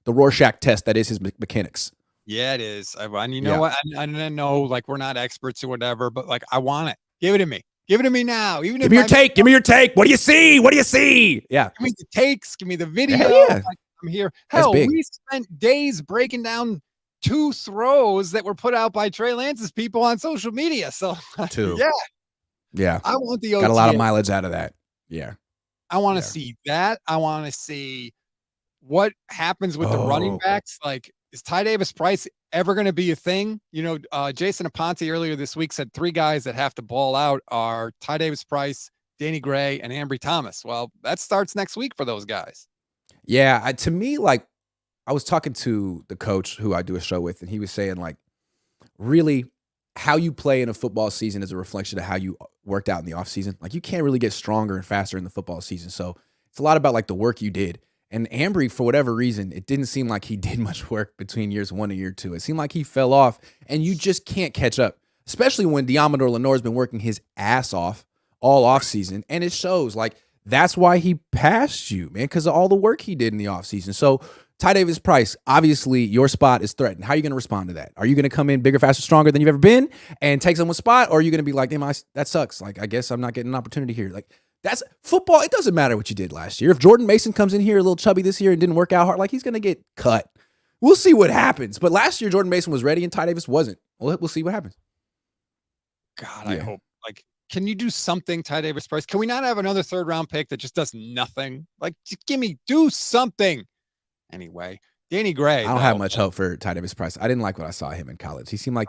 The Rorschach test that is his mechanics. Yeah, it is. And you know what? I know, like, we're not experts or whatever, but, like, I want it. Give it to me. Give it to me now. Even give me your take. Give me your take. What do you see? What do you see? Yeah. Give me the takes. Give me the video. Yeah. Like, I'm here. Hell, we spent days breaking down 2 throws that were put out by Trey Lance's people on social media. So 2. yeah. I want the OTA. Got a lot of mileage out of that. Yeah. I want to Yeah. see that. I want to see what happens with the running backs. Like, is Ty Davis Price ever going to be a thing? Jason Aponte earlier this week said 3 guys that have to ball out are Ty Davis Price, Danny Gray, and Ambry Thomas. Well, that starts next week for those guys. Yeah. To me, like, I was talking to the coach who I do a show with, and he was saying, like, really how you play in a football season is a reflection of how you worked out in the offseason. Like, you can't really get stronger and faster in the football season. So it's a lot about, like, the work you did. And Ambry, for whatever reason, it didn't seem like he did much work between years 1 and year 2. It seemed like he fell off, and you just can't catch up, especially when Diamador Lenoir's been working his ass off all offseason. And it shows, like, that's why he passed you, man, because of all the work he did in the offseason. So Ty Davis Price, obviously your spot is threatened. How are you going to respond to that? Are you going to come in bigger, faster, stronger than you've ever been and take someone's spot? Or are you going to be like, damn, that sucks. Like, I guess I'm not getting an opportunity here. Like, that's football. It doesn't matter what you did last year. If Jordan Mason comes in here a little chubby this year and didn't work out hard, like, he's going to get cut. We'll see what happens. But last year, Jordan Mason was ready and Ty Davis wasn't. We'll see what happens. God, I hope. Like, can you do something, Ty Davis Price? Can we not have another 3rd round pick that just does nothing? Like, just do something. Anyway, Danny Gray. I don't have much hope for Ty Davis Price. I didn't like what I saw him in college. He seemed like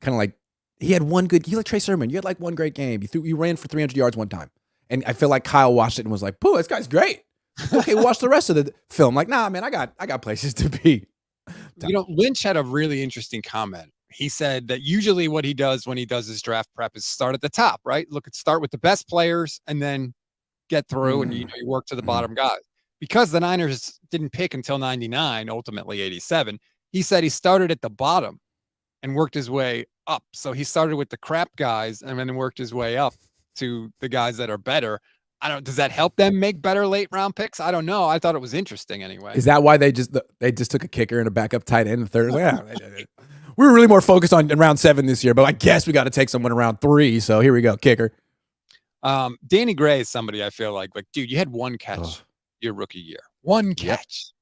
kind of like he had one good. You like Trey Sermon. You had like one great game. You ran for 300 yards one time, and I feel like Kyle watched it and was like, "Boo, this guy's great." Okay, watch the rest of the film. Like, nah, man, I got places to be. Lynch had a really interesting comment. He said that usually what he does when he does his draft prep is start at the top, right? Start with the best players and then get through, and you work to the bottom guys. Because the Niners didn't pick until 99, ultimately 87, he said he started at the bottom and worked his way up. So he started with the crap guys and then worked his way up to the guys that are better. Does that help them make better late round picks? I don't know. I thought it was interesting anyway. Is that why they just took a kicker and a backup tight end in the third? Yeah, we were really more focused on in round 7 this year, but I guess we got to take someone in round 3. So here we go, kicker. Danny Gray is somebody I feel like, dude, you had one catch your rookie year. One catch.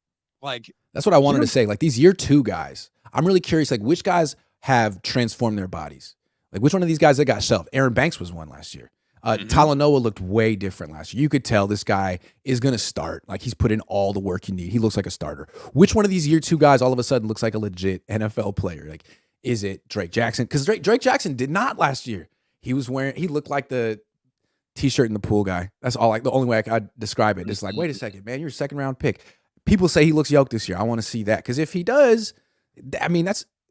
Like, that's what I wanted to say. Like, these year 2 guys, I'm really curious, like, which guys have transformed their bodies? Like, which one of these guys that got shelved? Aaron Banks was one last year. Talanoa looked way different last year. You could tell this guy is going to start. Like, he's put in all the work you need. He looks like a starter. Which one of these year 2 guys all of a sudden looks like a legit NFL player? Like, is it Drake Jackson? Because Drake Jackson did not last year. He looked like the T-shirt in the pool guy. That's all. Like, the only way I could describe it. It's like, wait a second, man, you're a 2nd round pick. People say he looks yoked this year. I want to see that, because if he does, I mean,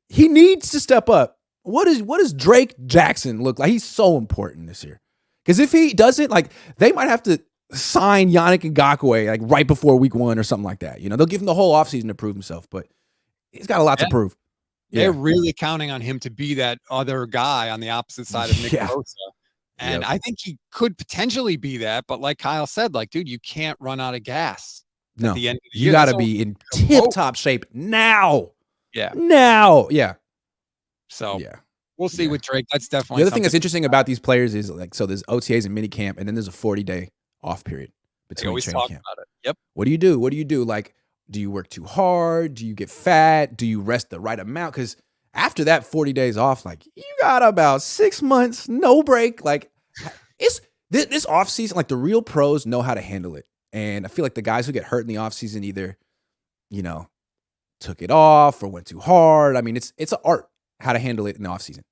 he needs to step up. What does Drake Jackson look like? He's so important this year. Because if he doesn't, like, they might have to sign Yannick Ngakoue like right before week 1 or something like that. They'll give him the whole offseason to prove himself, but he's got a lot to prove. They're really counting on him to be that other guy on the opposite side of Nick Bosa. And I think he could potentially be that, but like Kyle said, like, dude, you can't run out of gas at the end of the year. You got to be in tip-top shape now. Yeah. Now. Yeah. So we'll see with Drake. That's definitely the other thing that's interesting about these players is, like, so there's OTAs and minicamp, and then there's a 40-day off period between training camp. About it. Yep. What do you do? Like, do you work too hard? Do you get fat? Do you rest the right amount? Because after that 40 days off, like, you got about 6 months, no break. Like, it's this off season, like, the real pros know how to handle it. And I feel like the guys who get hurt in the off season either, took it off or went too hard. I mean, it's an art how to handle it in the off season.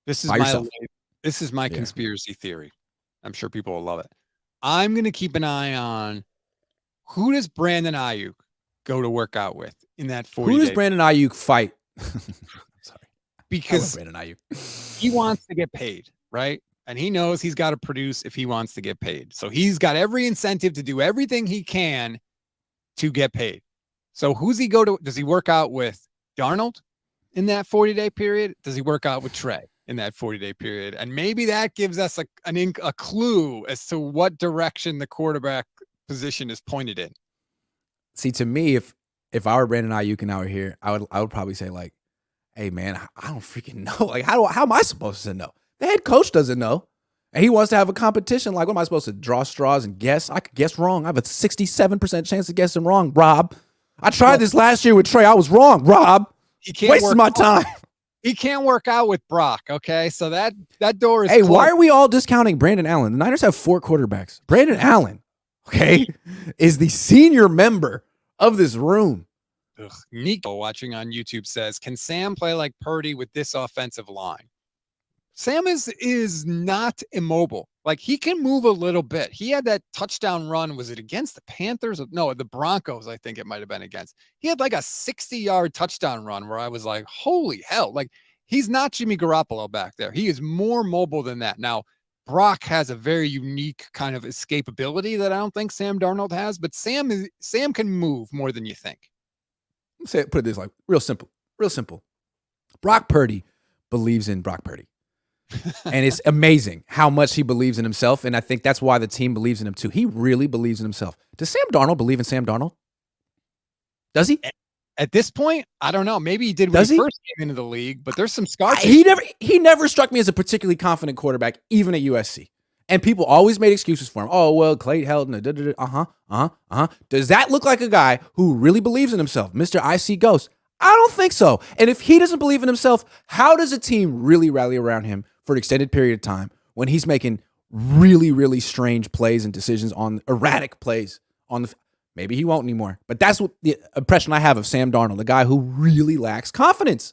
This is my conspiracy theory. I'm sure people will love it. I'm going to keep an eye on who does Brandon Ayuk go to work out with in that 40 days. Who does Brandon Ayuk fight? Sorry. Because Brandon Ayuk. He wants to get paid, right? And he knows he's got to produce if he wants to get paid. So he's got every incentive to do everything he can to get paid. So who's he go to? Does he work out with Darnold in that 40-day period? Does he work out with Trey in that 40-day period? And maybe that gives us a clue as to what direction the quarterback position is pointed in. See, to me, if I were Brandon Ayuk and I were here, I would probably say, like, hey, man, I don't freaking know. Like, how am I supposed to know? The head coach doesn't know. And he wants to have a competition. Like, what am I supposed to draw straws and guess? I could guess wrong. I have a 67% chance of guessing wrong, Rob. I tried this last year with Trey. I was wrong, Rob. He can't wasting my time. He can't work out with Brock. Okay, so that door is Hey, closed. why are we all discounting Brandon Allen? The Niners have 4 quarterbacks. Brandon Allen, okay, is the senior member of this room. Ugh. Nico watching on YouTube says, "Can Sam play like Purdy with this offensive line?" Sam is not immobile. Like he can move a little bit. He had that touchdown run. Was it against the Panthers? No, the Broncos, I think it might have been against. He had like a 60-yard touchdown run where I was like, holy hell. Like he's not Jimmy Garoppolo back there. He is more mobile than that. Now, Brock has a very unique kind of escapability that I don't think Sam Darnold has, but Sam can move more than you think. Put it this like real simple. Brock Purdy believes in Brock Purdy. And it's amazing how much he believes in himself. And I think that's why the team believes in him too. He really believes in himself. Does Sam Darnold believe in Sam Darnold? Does he? At this point, I don't know. Maybe he did when he first came into the league, but there's some scars. He never struck me as a particularly confident quarterback, even at USC. And people always made excuses for him. Oh, well, Clay Helton. Does that look like a guy who really believes in himself? Mr. I See Ghost. I don't think so. And if he doesn't believe in himself, how does a team really rally around him for an extended period of time when he's making really, really strange plays and decisions on erratic plays on the maybe he won't anymore. But that's what the impression I have of Sam Darnold, a guy who really lacks confidence.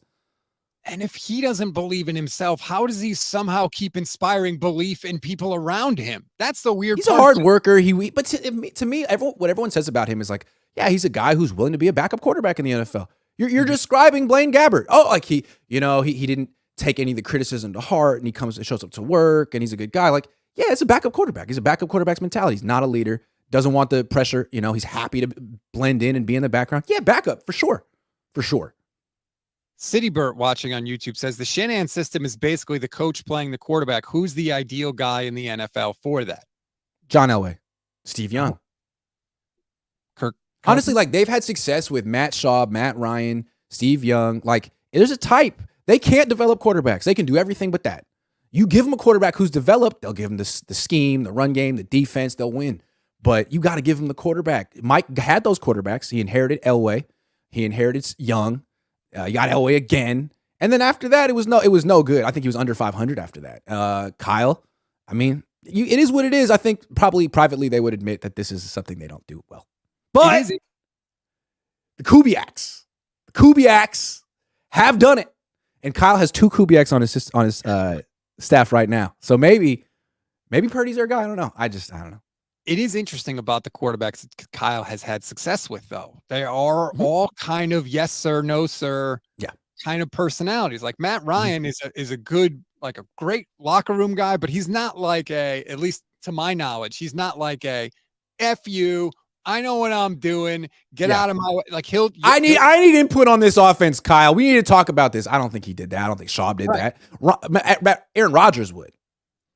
And if he doesn't believe in himself, how does he somehow keep inspiring belief in people around him? That's the weird part. He's a hard worker. But to me, what everyone says about him is like, yeah, he's a guy who's willing to be a backup quarterback in the NFL. You're describing Blaine Gabbert. Oh, like he didn't take any of the criticism to heart, and he shows up to work, and he's a good guy. Like, yeah, it's a backup quarterback. He's a backup quarterback's mentality. He's not a leader. Doesn't want the pressure. He's happy to blend in and be in the background. Yeah, backup for sure. Citybert watching on YouTube says the Shanahan system is basically the coach playing the quarterback. Who's the ideal guy in the NFL for that? John Elway, Steve Young. Kirk. Honestly, like they've had success with Matt Schaub, Matt Ryan, Steve Young. Like there's a type. They can't develop quarterbacks. They can do everything but that. You give them a quarterback who's developed, they'll give them the scheme, the run game, the defense, they'll win. But you got to give them the quarterback. Mike had those quarterbacks. He inherited Elway. He inherited Young. You got Elway again. And then after that, it was no good. I think he was under 500 after that. Kyle, I mean, it is what it is. I think probably privately they would admit that this is something they don't do well. But the Kubiaks have done it. And Kyle has 2 Kubiaks on his staff right now. So maybe Purdy's their guy. I don't know. I don't know. It is interesting about the quarterbacks that Kyle has had success with, though. They are all kind of yes, sir, no, sir, kind of personalities. Like Matt Ryan is a good, like a great locker room guy, but he's not like at least to my knowledge, he's not like a F you. I know what I'm doing. Get out of my way. Like I need input on this offense, Kyle. We need to talk about this. I don't think he did that. I don't think Schaub did that. Aaron Rodgers would.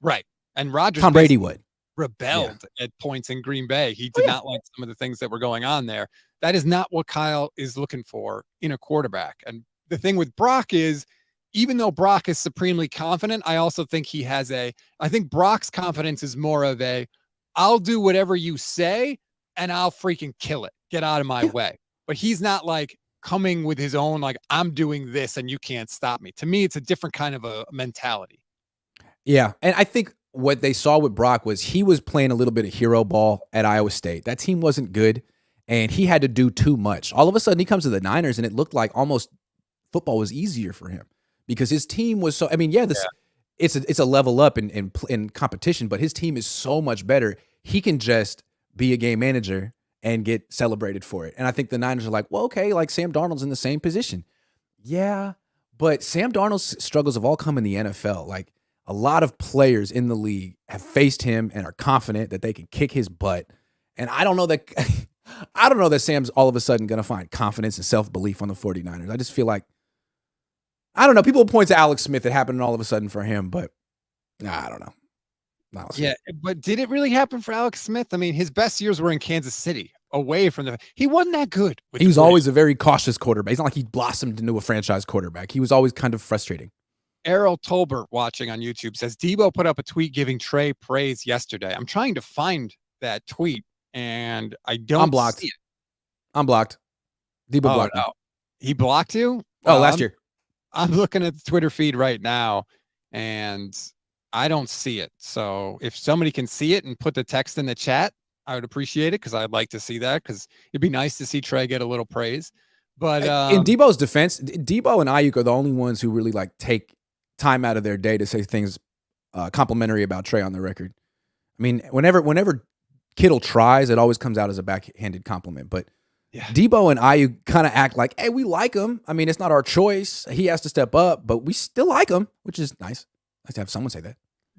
Right. And Rodgers. Tom Brady would. Rebelled at points in Green Bay. He did not like some of the things that were going on there. That is not what Kyle is looking for in a quarterback. And the thing with Brock is, even though Brock is supremely confident, I also think I think Brock's confidence is more of I'll do whatever you say and I'll freaking kill it. Get out of my way. But he's not like coming with his own, like, I'm doing this and you can't stop me. To me, it's a different kind of a mentality. Yeah. And I think what they saw with Brock was he was playing a little bit of hero ball at Iowa State. That team wasn't good, and he had to do too much. All of a sudden, he comes to the Niners, and it looked like almost football was easier for him because his team was so. I mean, it's a level up in competition, but his team is so much better. He can just be a game manager and get celebrated for it. And I think the Niners are like, well, okay, like Sam Darnold's in the same position. Yeah, but Sam Darnold's struggles have all come in the NFL. Like, a lot of players in the league have faced him and are confident that they can kick his butt. And I don't know that Sam's all of a sudden going to find confidence and self-belief on the 49ers. I just feel like, I don't know. People point to Alex Smith. It happened all of a sudden for him, but I don't know. Yeah, but did it really happen for Alex Smith? I mean, his best years were in Kansas City, away from he wasn't that good. He was always a very cautious quarterback. It's not like he blossomed into a franchise quarterback. He was always kind of frustrating. Errol Tolbert watching on YouTube says Debo put up a tweet giving Trey praise yesterday. I'm trying to find that tweet and I don't. I'm blocked. I'm blocked. Debo blocked. No. He blocked you? Last year. I'm looking at the Twitter feed right now, and I don't see it. So if somebody can see it and put the text in the chat, I would appreciate it because I'd like to see that because it'd be nice to see Trey get a little praise. But In Debo's defense, Debo and Ayuk are the only ones who really like take time out of their day to say things complimentary about Trey on the record. I mean, whenever Kittle tries, it always comes out as a backhanded compliment. But yeah. Debo and Ayuk kind of act like, hey, we like him. I mean, it's not our choice. He has to step up, but we still like him, which is nice. Nice to have someone say that.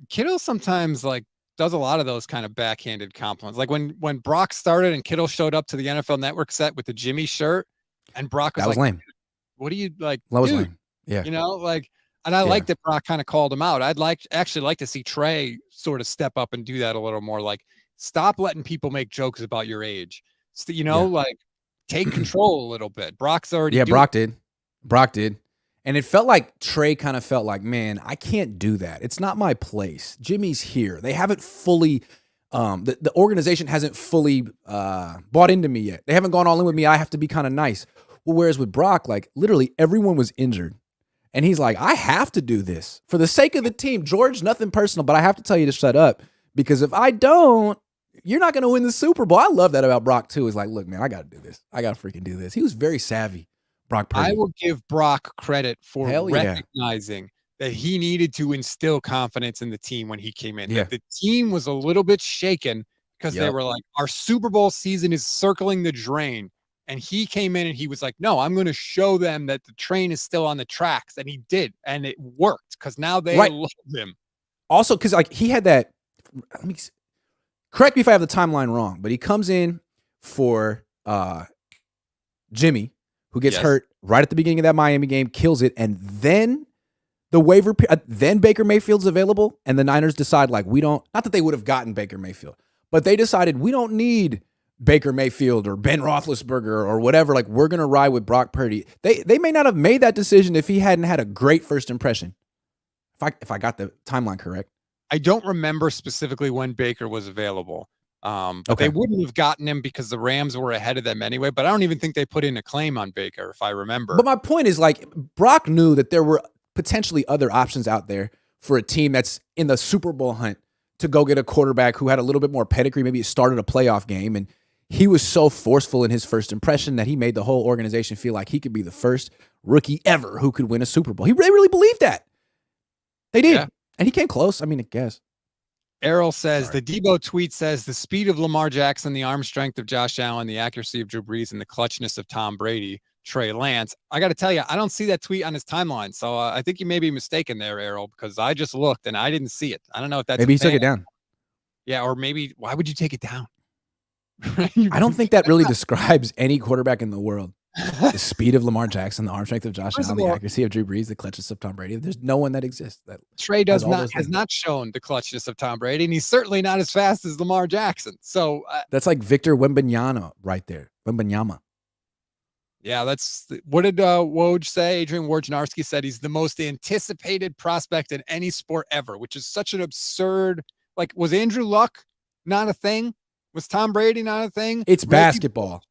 Kittle sometimes like does a lot of those kind of backhanded compliments. Like when Brock started and Kittle showed up to the NFL Network set with the Jimmy shirt, and Brock was that was like, lame. "What do you like?" That was dude? lame. Yeah, you know, like, and I like that Brock kind of called him out. I'd actually like to see Trey sort of step up and do that a little more. Like, stop letting people make jokes about your age. You know, like take control a little bit. Brock's already Brock did. And it felt like Trey kind of felt like, man, I can't do that. It's not my place. Jimmy's here. They haven't fully, the organization hasn't fully bought into me yet. They haven't gone all in with me. I have to be kind of nice. Well, whereas with Brock, like literally everyone was injured. And he's like, I have to do this for the sake of the team. George, nothing personal, but I have to tell you to shut up because if I don't, you're not going to win the Super Bowl. I love that about Brock too. It's like, look, man, I got to do this. I got to freaking do this. He was very savvy. Brock Purdy. I will give Brock credit for recognizing that he needed to instill confidence in the team when he came in. That the team was a little bit shaken because they were like, our Super Bowl season is circling the drain. And he came in and he was like, no, I'm going to show them that the train is still on the tracks. And he did. And it worked because now they love him. Also, because like he had that, correct me if I have the timeline wrong, but he comes in for Jimmy, who gets hurt right at the beginning of that Miami game, kills it, and then the waiver, then Baker Mayfield's available, and the Niners decide like we don't, not that they would have gotten Baker Mayfield, but they decided we don't need Baker Mayfield or Ben Roethlisberger or whatever. Like we're gonna ride with Brock Purdy. They may not have made that decision if he hadn't had a great first impression. If I got the timeline correct, I don't remember specifically when Baker was available. But they wouldn't have gotten him because the Rams were ahead of them anyway. But I don't even think they put in a claim on Baker, if I remember. But my point is, like, Brock knew that there were potentially other options out there for a team that's in the Super Bowl hunt to go get a quarterback who had a little bit more pedigree, maybe started a playoff game. And he was so forceful in his first impression that he made the whole organization feel like he could be the first rookie ever who could win a Super Bowl. They really believed that. They did. Yeah. And he came close. I mean, I guess. Errol says, the Debo tweet says, the speed of Lamar Jackson, the arm strength of Josh Allen, the accuracy of Drew Brees, and the clutchness of Tom Brady, Trey Lance. I got to tell you, I don't see that tweet on his timeline. So I think you may be mistaken there, Errol, because I just looked and I didn't see it. I don't know if that's maybe he took it down. Yeah, or maybe, why would you take it down? I don't think that really describes any quarterback in the world. The speed of Lamar Jackson, the arm strength of Josh Allen, the accuracy of Drew Brees, the clutchness of Tom Brady. There's no one that exists. That Trey has not shown the clutchness of Tom Brady, and he's certainly not as fast as Lamar Jackson. So that's like Victor Wembanyama right there. Wembanyama. Yeah, what did Woj say? Adrian Wojnarowski said he's the most anticipated prospect in any sport ever, which is such an absurd. Like, was Andrew Luck not a thing? Was Tom Brady not a thing? It's basketball.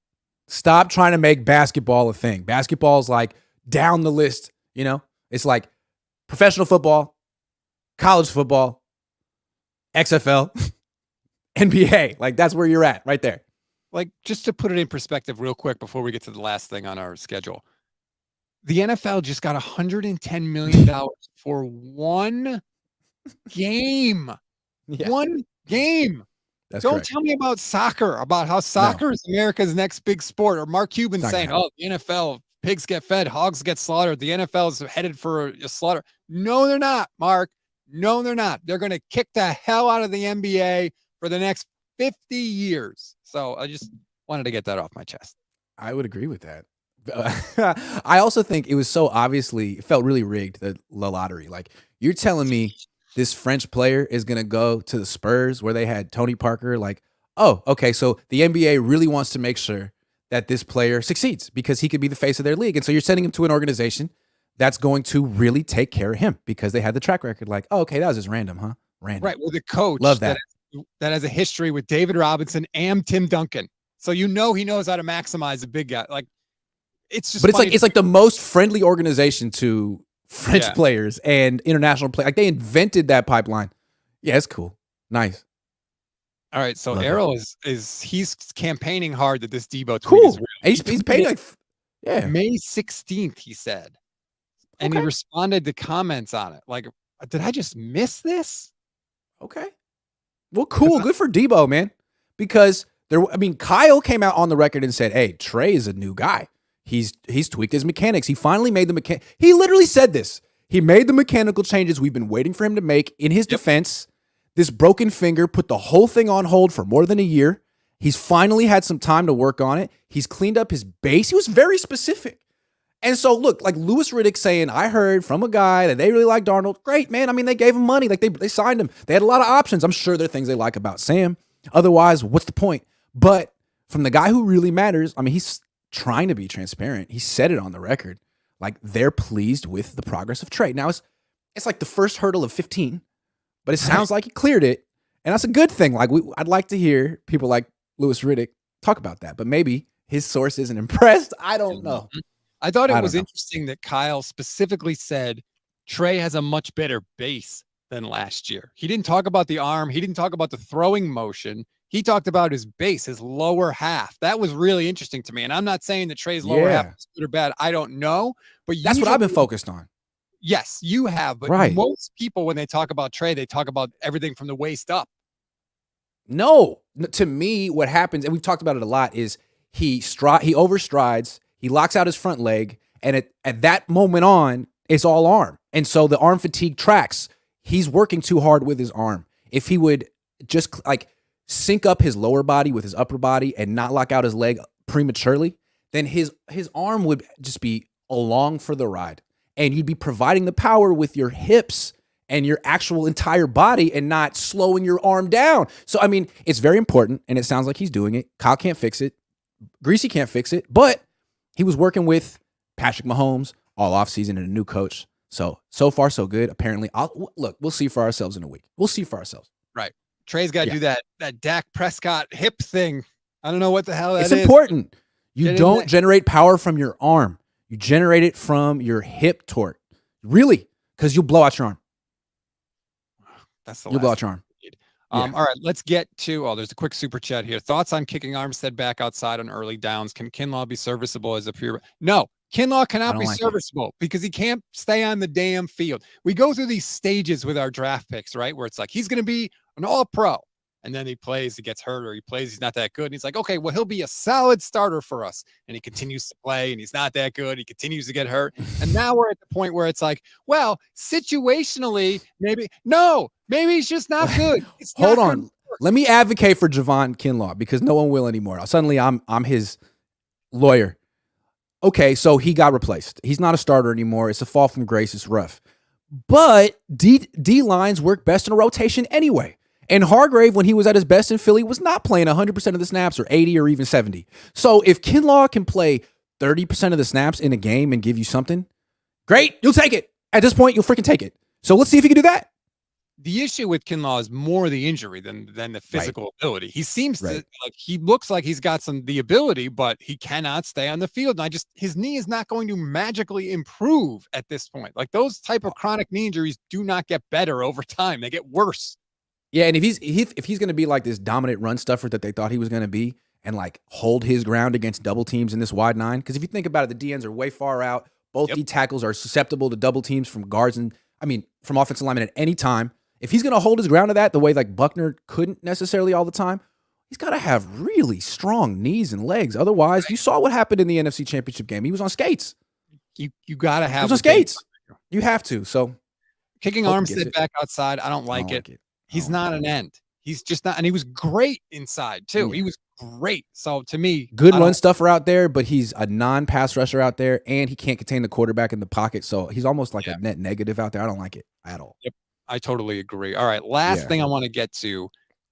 Stop trying to make basketball a thing. Basketball is like down the list, you know? It's like professional football, college football, XFL, NBA. Like that's where you're at right there. Like just to put it in perspective real quick before we get to the last thing on our schedule. The NFL just got $110 million for one game. Yeah. One game. Don't tell me about soccer, about how soccer is America's next big sport. Or Mark Cuban saying, oh, the NFL, pigs get fed, hogs get slaughtered. The NFL is headed for a slaughter. No, they're not, Mark. No, they're not. They're going to kick the hell out of the NBA for the next 50 years. So I just wanted to get that off my chest. I would agree with that. I also think it was so obviously, it felt really rigged, the lottery. Like you're telling me this French player is going to go to the Spurs where they had Tony Parker. Like, oh, okay. So the NBA really wants to make sure that this player succeeds because he could be the face of their league. And so you're sending him to an organization that's going to really take care of him because they had the track record. Like, oh, okay, that was just random, huh? Random. Right. With a coach love that has a history with David Robinson and Tim Duncan. So he knows how to maximize a big guy. Like it's just, but it's like the most friendly organization to French players and international players. Like they invented that pipeline. Yeah, it's cool. Nice. All right, so Love Errol he's campaigning hard that this Debo tweet is Cool. real. He's paid like, yeah. May 16th, he said. And he Okay. responded to comments on it. Like, did I just miss this? Okay. Well, cool. Good for Debo, man. Because Kyle came out on the record and said, hey, Trey is a new guy. He's tweaked his mechanics. He finally made he literally said this. He made the mechanical changes we've been waiting for him to make. In his defense, this broken finger put the whole thing on hold for more than a year. He's finally had some time to work on it. He's cleaned up his base. He was very specific. And so, look, like Louis Riddick saying, I heard from a guy that they really like Darnold. Great, man. I mean, they gave him money. Like, they signed him. They had a lot of options. I'm sure there are things they like about Sam. Otherwise, what's the point? But from the guy who really matters, I mean, he's trying to be transparent. He said it on the record. Like, they're pleased with the progress of Trey. Now, it's like the first hurdle of 15, but it sounds like he cleared it. And that's a good thing. Like, I'd like to hear people like Louis Riddick talk about that. But maybe his source isn't impressed. I don't know. I thought it was interesting that Kyle specifically said Trey has a much better base than last year. He didn't talk about the arm. He didn't talk about the throwing motion. He talked about his base, his lower half. That was really interesting to me. And I'm not saying that Trey's lower half is good or bad. I don't know. But that's what I've been focused on. Yes, you have. But most people, when they talk about Trey, they talk about everything from the waist up. No. To me, what happens, and we've talked about it a lot, is he overstrides. He locks out his front leg, and at that moment on, it's all arm. And so the arm fatigue tracks. He's working too hard with his arm. If he would just like sync up his lower body with his upper body and not lock out his leg prematurely, then his arm would just be along for the ride. And you'd be providing the power with your hips and your actual entire body and not slowing your arm down. So, I mean, it's very important, and it sounds like he's doing it. Kyle can't fix it. Greasy can't fix it, but he was working with Patrick Mahomes all offseason and a new coach. So far, so good. Apparently, we'll see for ourselves in a week. We'll see for ourselves. Right. Trey's got to do that Dak Prescott hip thing. I don't know what the hell that is. It's important. You don't generate power from your arm. You generate it from your hip torque. Really, because you'll blow out your arm. You'll blow out your arm. All right, let's get to, there's a quick super chat here. Thoughts on kicking Armstead back outside on early downs? Can Kinlaw be serviceable as a pure? No, Kinlaw cannot be serviceable because he can't stay on the damn field. We go through these stages with our draft picks, right? Where it's like, he's going to be an all-pro. And then he plays, he gets hurt, or he plays, he's not that good. And he's like, okay, well, he'll be a solid starter for us. And he continues to play, and he's not that good. He continues to get hurt. And now we're at the point where it's like, well, situationally, maybe he's just not good. Hold on. Let me advocate for Javon Kinlaw because no one will anymore. Suddenly I'm his lawyer. Okay, so he got replaced. He's not a starter anymore. It's a fall from grace. It's rough. But D lines work best in a rotation anyway. And Hargrave, when he was at his best in Philly, was not playing 100% of the snaps or 80 or even 70. So if Kinlaw can play 30% of the snaps in a game and give you something, great, you'll take it. At this point, you'll freaking take it. So let's see if he can do that. The issue with Kinlaw is more the injury than the physical ability. He seems to he looks like he's got the ability, but he cannot stay on the field. And his knee is not going to magically improve at this point. Like those type of chronic knee injuries do not get better over time. They get worse. Yeah, and if he's going to be like this dominant run stuffer that they thought he was going to be and like hold his ground against double teams in this wide nine, because if you think about it, the D ends are way far out. Both D tackles are susceptible to double teams from guards and, from offensive linemen at any time. If he's going to hold his ground to that the way like Buckner couldn't necessarily all the time, he's got to have really strong knees and legs. Otherwise, you saw what happened in the NFC Championship game. He was on skates. You got to have. He was on skates. You have to. So kicking Armstead back outside, I don't like it. He's not an end. He's just not, and he was great inside too. He was great. So to me, good run stuffer out there, but he's a non-pass rusher out there, and he can't contain the quarterback in the pocket. So he's almost like a net negative out there. I don't like it at all. Yep, I totally agree. All right, last thing I want to get to,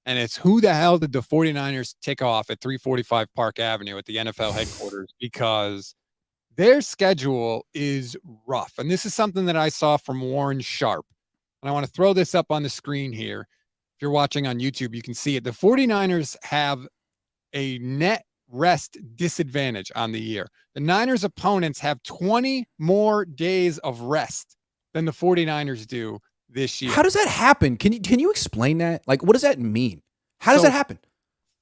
and it's who the hell did the 49ers tick off at 345 Park Avenue at the NFL headquarters, because their schedule is rough. And this is something that I saw from Warren Sharp. And I want to throw this up on the screen here. If you're watching on YouTube, you can see it. The 49ers have a net rest disadvantage on the year. The Niners opponents have 20 more days of rest than the 49ers do this year. How does that happen? Can you explain that? Like, what does that mean? How does that happen?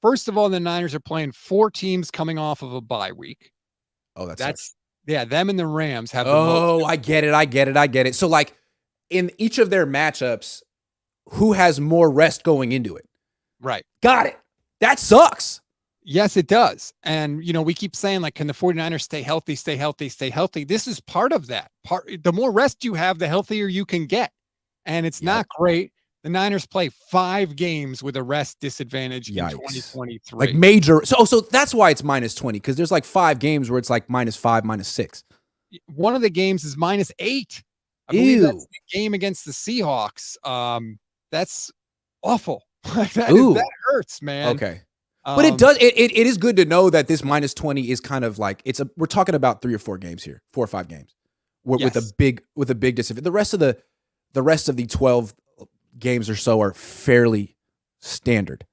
First of all, the Niners are playing 4 teams coming off of a bye week. Oh, that's them and the Rams have the most. most. I get it. So, like, in each of their matchups, who has more rest going into it? Right. Got it. That sucks. Yes, it does. And, we keep saying, like, can the 49ers stay healthy, stay healthy, stay healthy? This is part of that. The more rest you have, the healthier you can get. And it's not great. The Niners play 5 games with a rest disadvantage in 2023. Like major. So that's why it's -20, because there's like 5 games where it's like -5, -6. One of the games is -8. I believe that's the game against the Seahawks. That's awful. Like that hurts, man. Okay. But it does. It is good to know that this -20 is kind of like we're talking about 3 or 4 games here, 4 or 5 games, with a big disadvantage. The rest of the 12 games or so are fairly standard.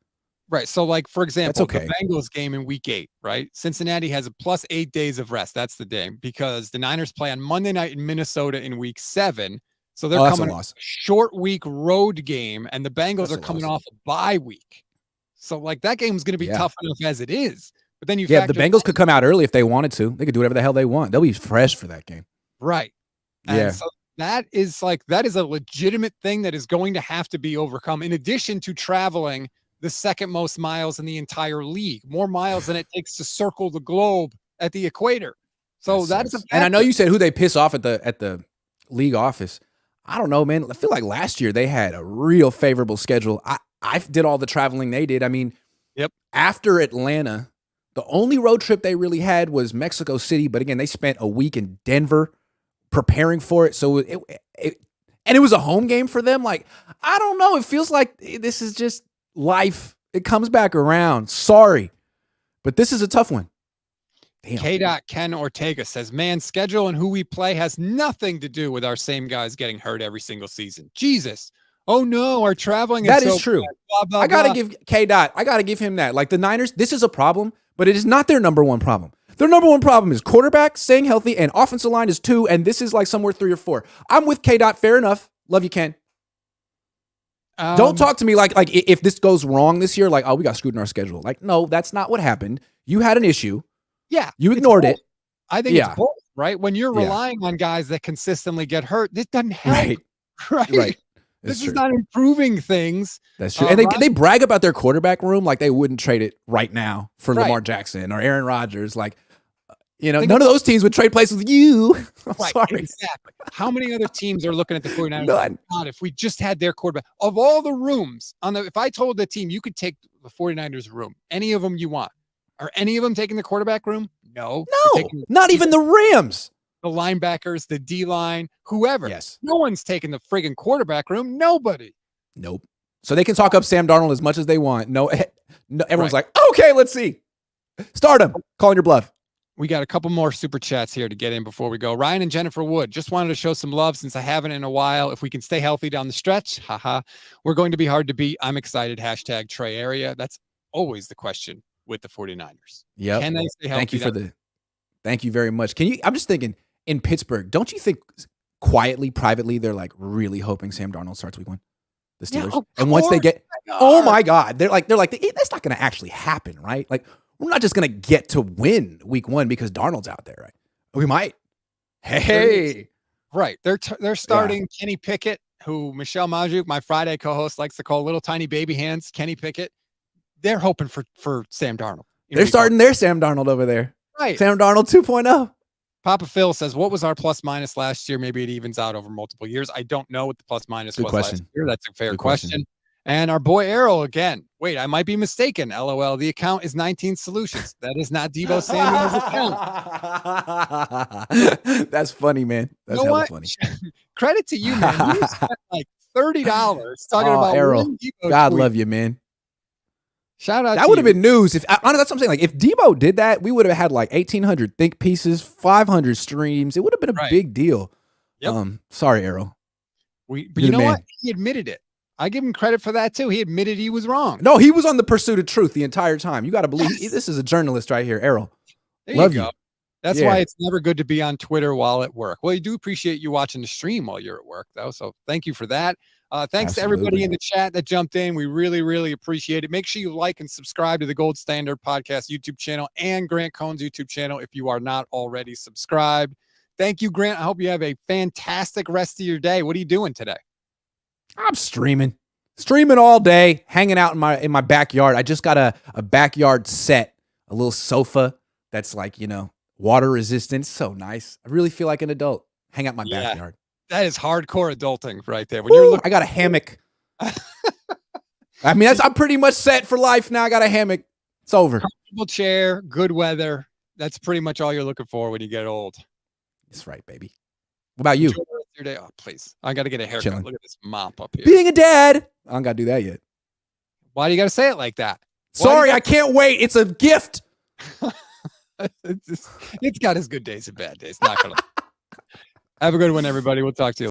Right. So, like, for example, the Bengals game in week 8, right? Cincinnati has a plus 8 days of rest. That's the day, because the Niners play on Monday night in Minnesota in week 7. So they're coming a short week road game, and the Bengals are coming off a bye week. So, like, that game is going to be tough enough as it is. But then the Bengals could come out early if they wanted to. They could do whatever the hell they want. They'll be fresh for that game. Right. And so that is a legitimate thing that is going to have to be overcome, in addition to traveling the second most miles in the entire league, more miles than it takes to circle the globe at the equator. So that's a factor. And I know you said who they piss off at the league office. I don't know, man. I feel like last year they had a real favorable schedule. I did all the traveling they did. I mean, after Atlanta, the only road trip they really had was Mexico City. But again, they spent a week in Denver preparing for it. So it was a home game for them. Like, I don't know. It feels like this is just life. It comes back around. Sorry, but this is a tough one. Damn. Ken Ortega says, man, schedule and who we play has nothing to do with our same guys getting hurt every single season. Jesus. Oh no, our traveling is so true. Blah, blah, I gotta give I gotta give him that. Like, the Niners, this is a problem, but it is not their number one problem. Their number one problem is quarterback staying healthy, and offensive line is 2, and this is like somewhere 3 or 4. I'm with K-Dot. Fair enough. Love you, Ken. Don't talk to me like if this goes wrong this year, like, oh, we got screwed in our schedule. Like, no, that's not what happened. You had an issue. Yeah. You ignored it. I think it's both, right? When you're relying on guys that consistently get hurt, this doesn't help. Right. This is not improving things. That's true. And they brag about their quarterback room like they wouldn't trade it right now for Lamar Jackson or Aaron Rodgers. Like, none of those teams would trade places with you. I'm sorry. Exactly. How many other teams are looking at the 49ers? None. God, if we just had their quarterback. Of all the rooms, if I told the team you could take the 49ers room, any of them you want, are any of them taking the quarterback room? No. Not even the Rams. The linebackers, the D-line, whoever. Yes. No one's taking the friggin' quarterback room. Nobody. Nope. So they can talk up Sam Darnold as much as they want. No, everyone's like, okay, let's see. Start him. Calling your bluff. We got a couple more super chats here to get in before we go. Ryan and Jennifer Wood, just wanted to show some love since I haven't in a while. If we can stay healthy down the stretch, we're going to be hard to beat. I'm excited. # Trey Area. That's always the question with the 49ers. Yeah. Can they stay healthy? Thank you very much. I'm just thinking, in Pittsburgh, don't you think quietly, privately, they're like really hoping Sam Darnold starts week 1? The Steelers. Yeah, and once they get, oh my God, they're like, that's not going to actually happen, right? Like, we're not just going to get to win week 1 because Darnold's out there, right? We might. Hey. Right. They're starting Kenny Pickett, who Michelle Majuk, my Friday co-host, likes to call little tiny baby hands. Kenny Pickett. They're hoping for Sam Darnold. They're starting their Sam Darnold over there. Right. Sam Darnold 2.0. Papa Phil says, what was our plus minus last year? Maybe it evens out over multiple years. I don't know what the plus minus was last year. That's a fair question. And our boy Errol again. Wait, I might be mistaken. LOL. The account is 19 Solutions. That is not Deebo Samuel's account. That's funny, man. That's hella funny. Credit to you, man. You spent like $30 talking about Errol. God love you, man. Shout out. That would have been news. If honestly, that's what I'm saying. Like, if Deebo did that, we would have had like 1,800 think pieces, 500 streams. It would have been a big deal. Yep. Sorry, Errol. But you know what? He admitted it. I give him credit for that too. He admitted he was wrong. No, he was on the pursuit of truth the entire time. You got to believe this is a journalist right here, Errol. Love you. That's Yeah. why it's never good to be on Twitter while at work. Well, you do appreciate you watching the stream while you're at work, though. So thank you for that. Thanks to everybody Absolutely. in the chat that jumped in. We really, really appreciate it. Make sure you like and subscribe to the Gold Standard Podcast YouTube channel and Grant Cohn's YouTube channel if you are not already subscribed. Thank you, Grant. I hope you have a fantastic rest of your day. What are you doing today? I'm streaming all day, hanging out in my backyard. I just got a backyard set, a little sofa that's like, water resistant. So nice. I really feel like an adult. Hang out in my backyard. That is hardcore adulting right there. When you're looking, I got a hammock. I mean, I'm pretty much set for life now. I got a hammock. It's over. Comfortable chair, good weather. That's pretty much all you're looking for when you get old. That's right, baby. What about you? Enjoy the rest of your day. Oh, please. I got to get a haircut. Chilling. Look at this mop up here. Being a dad. I don't got to do that yet. Why do you got to say it like that? Sorry, I can't wait. It's a gift. It's got its good days and bad days. Not gonna. Have a good one, everybody. We'll talk to you.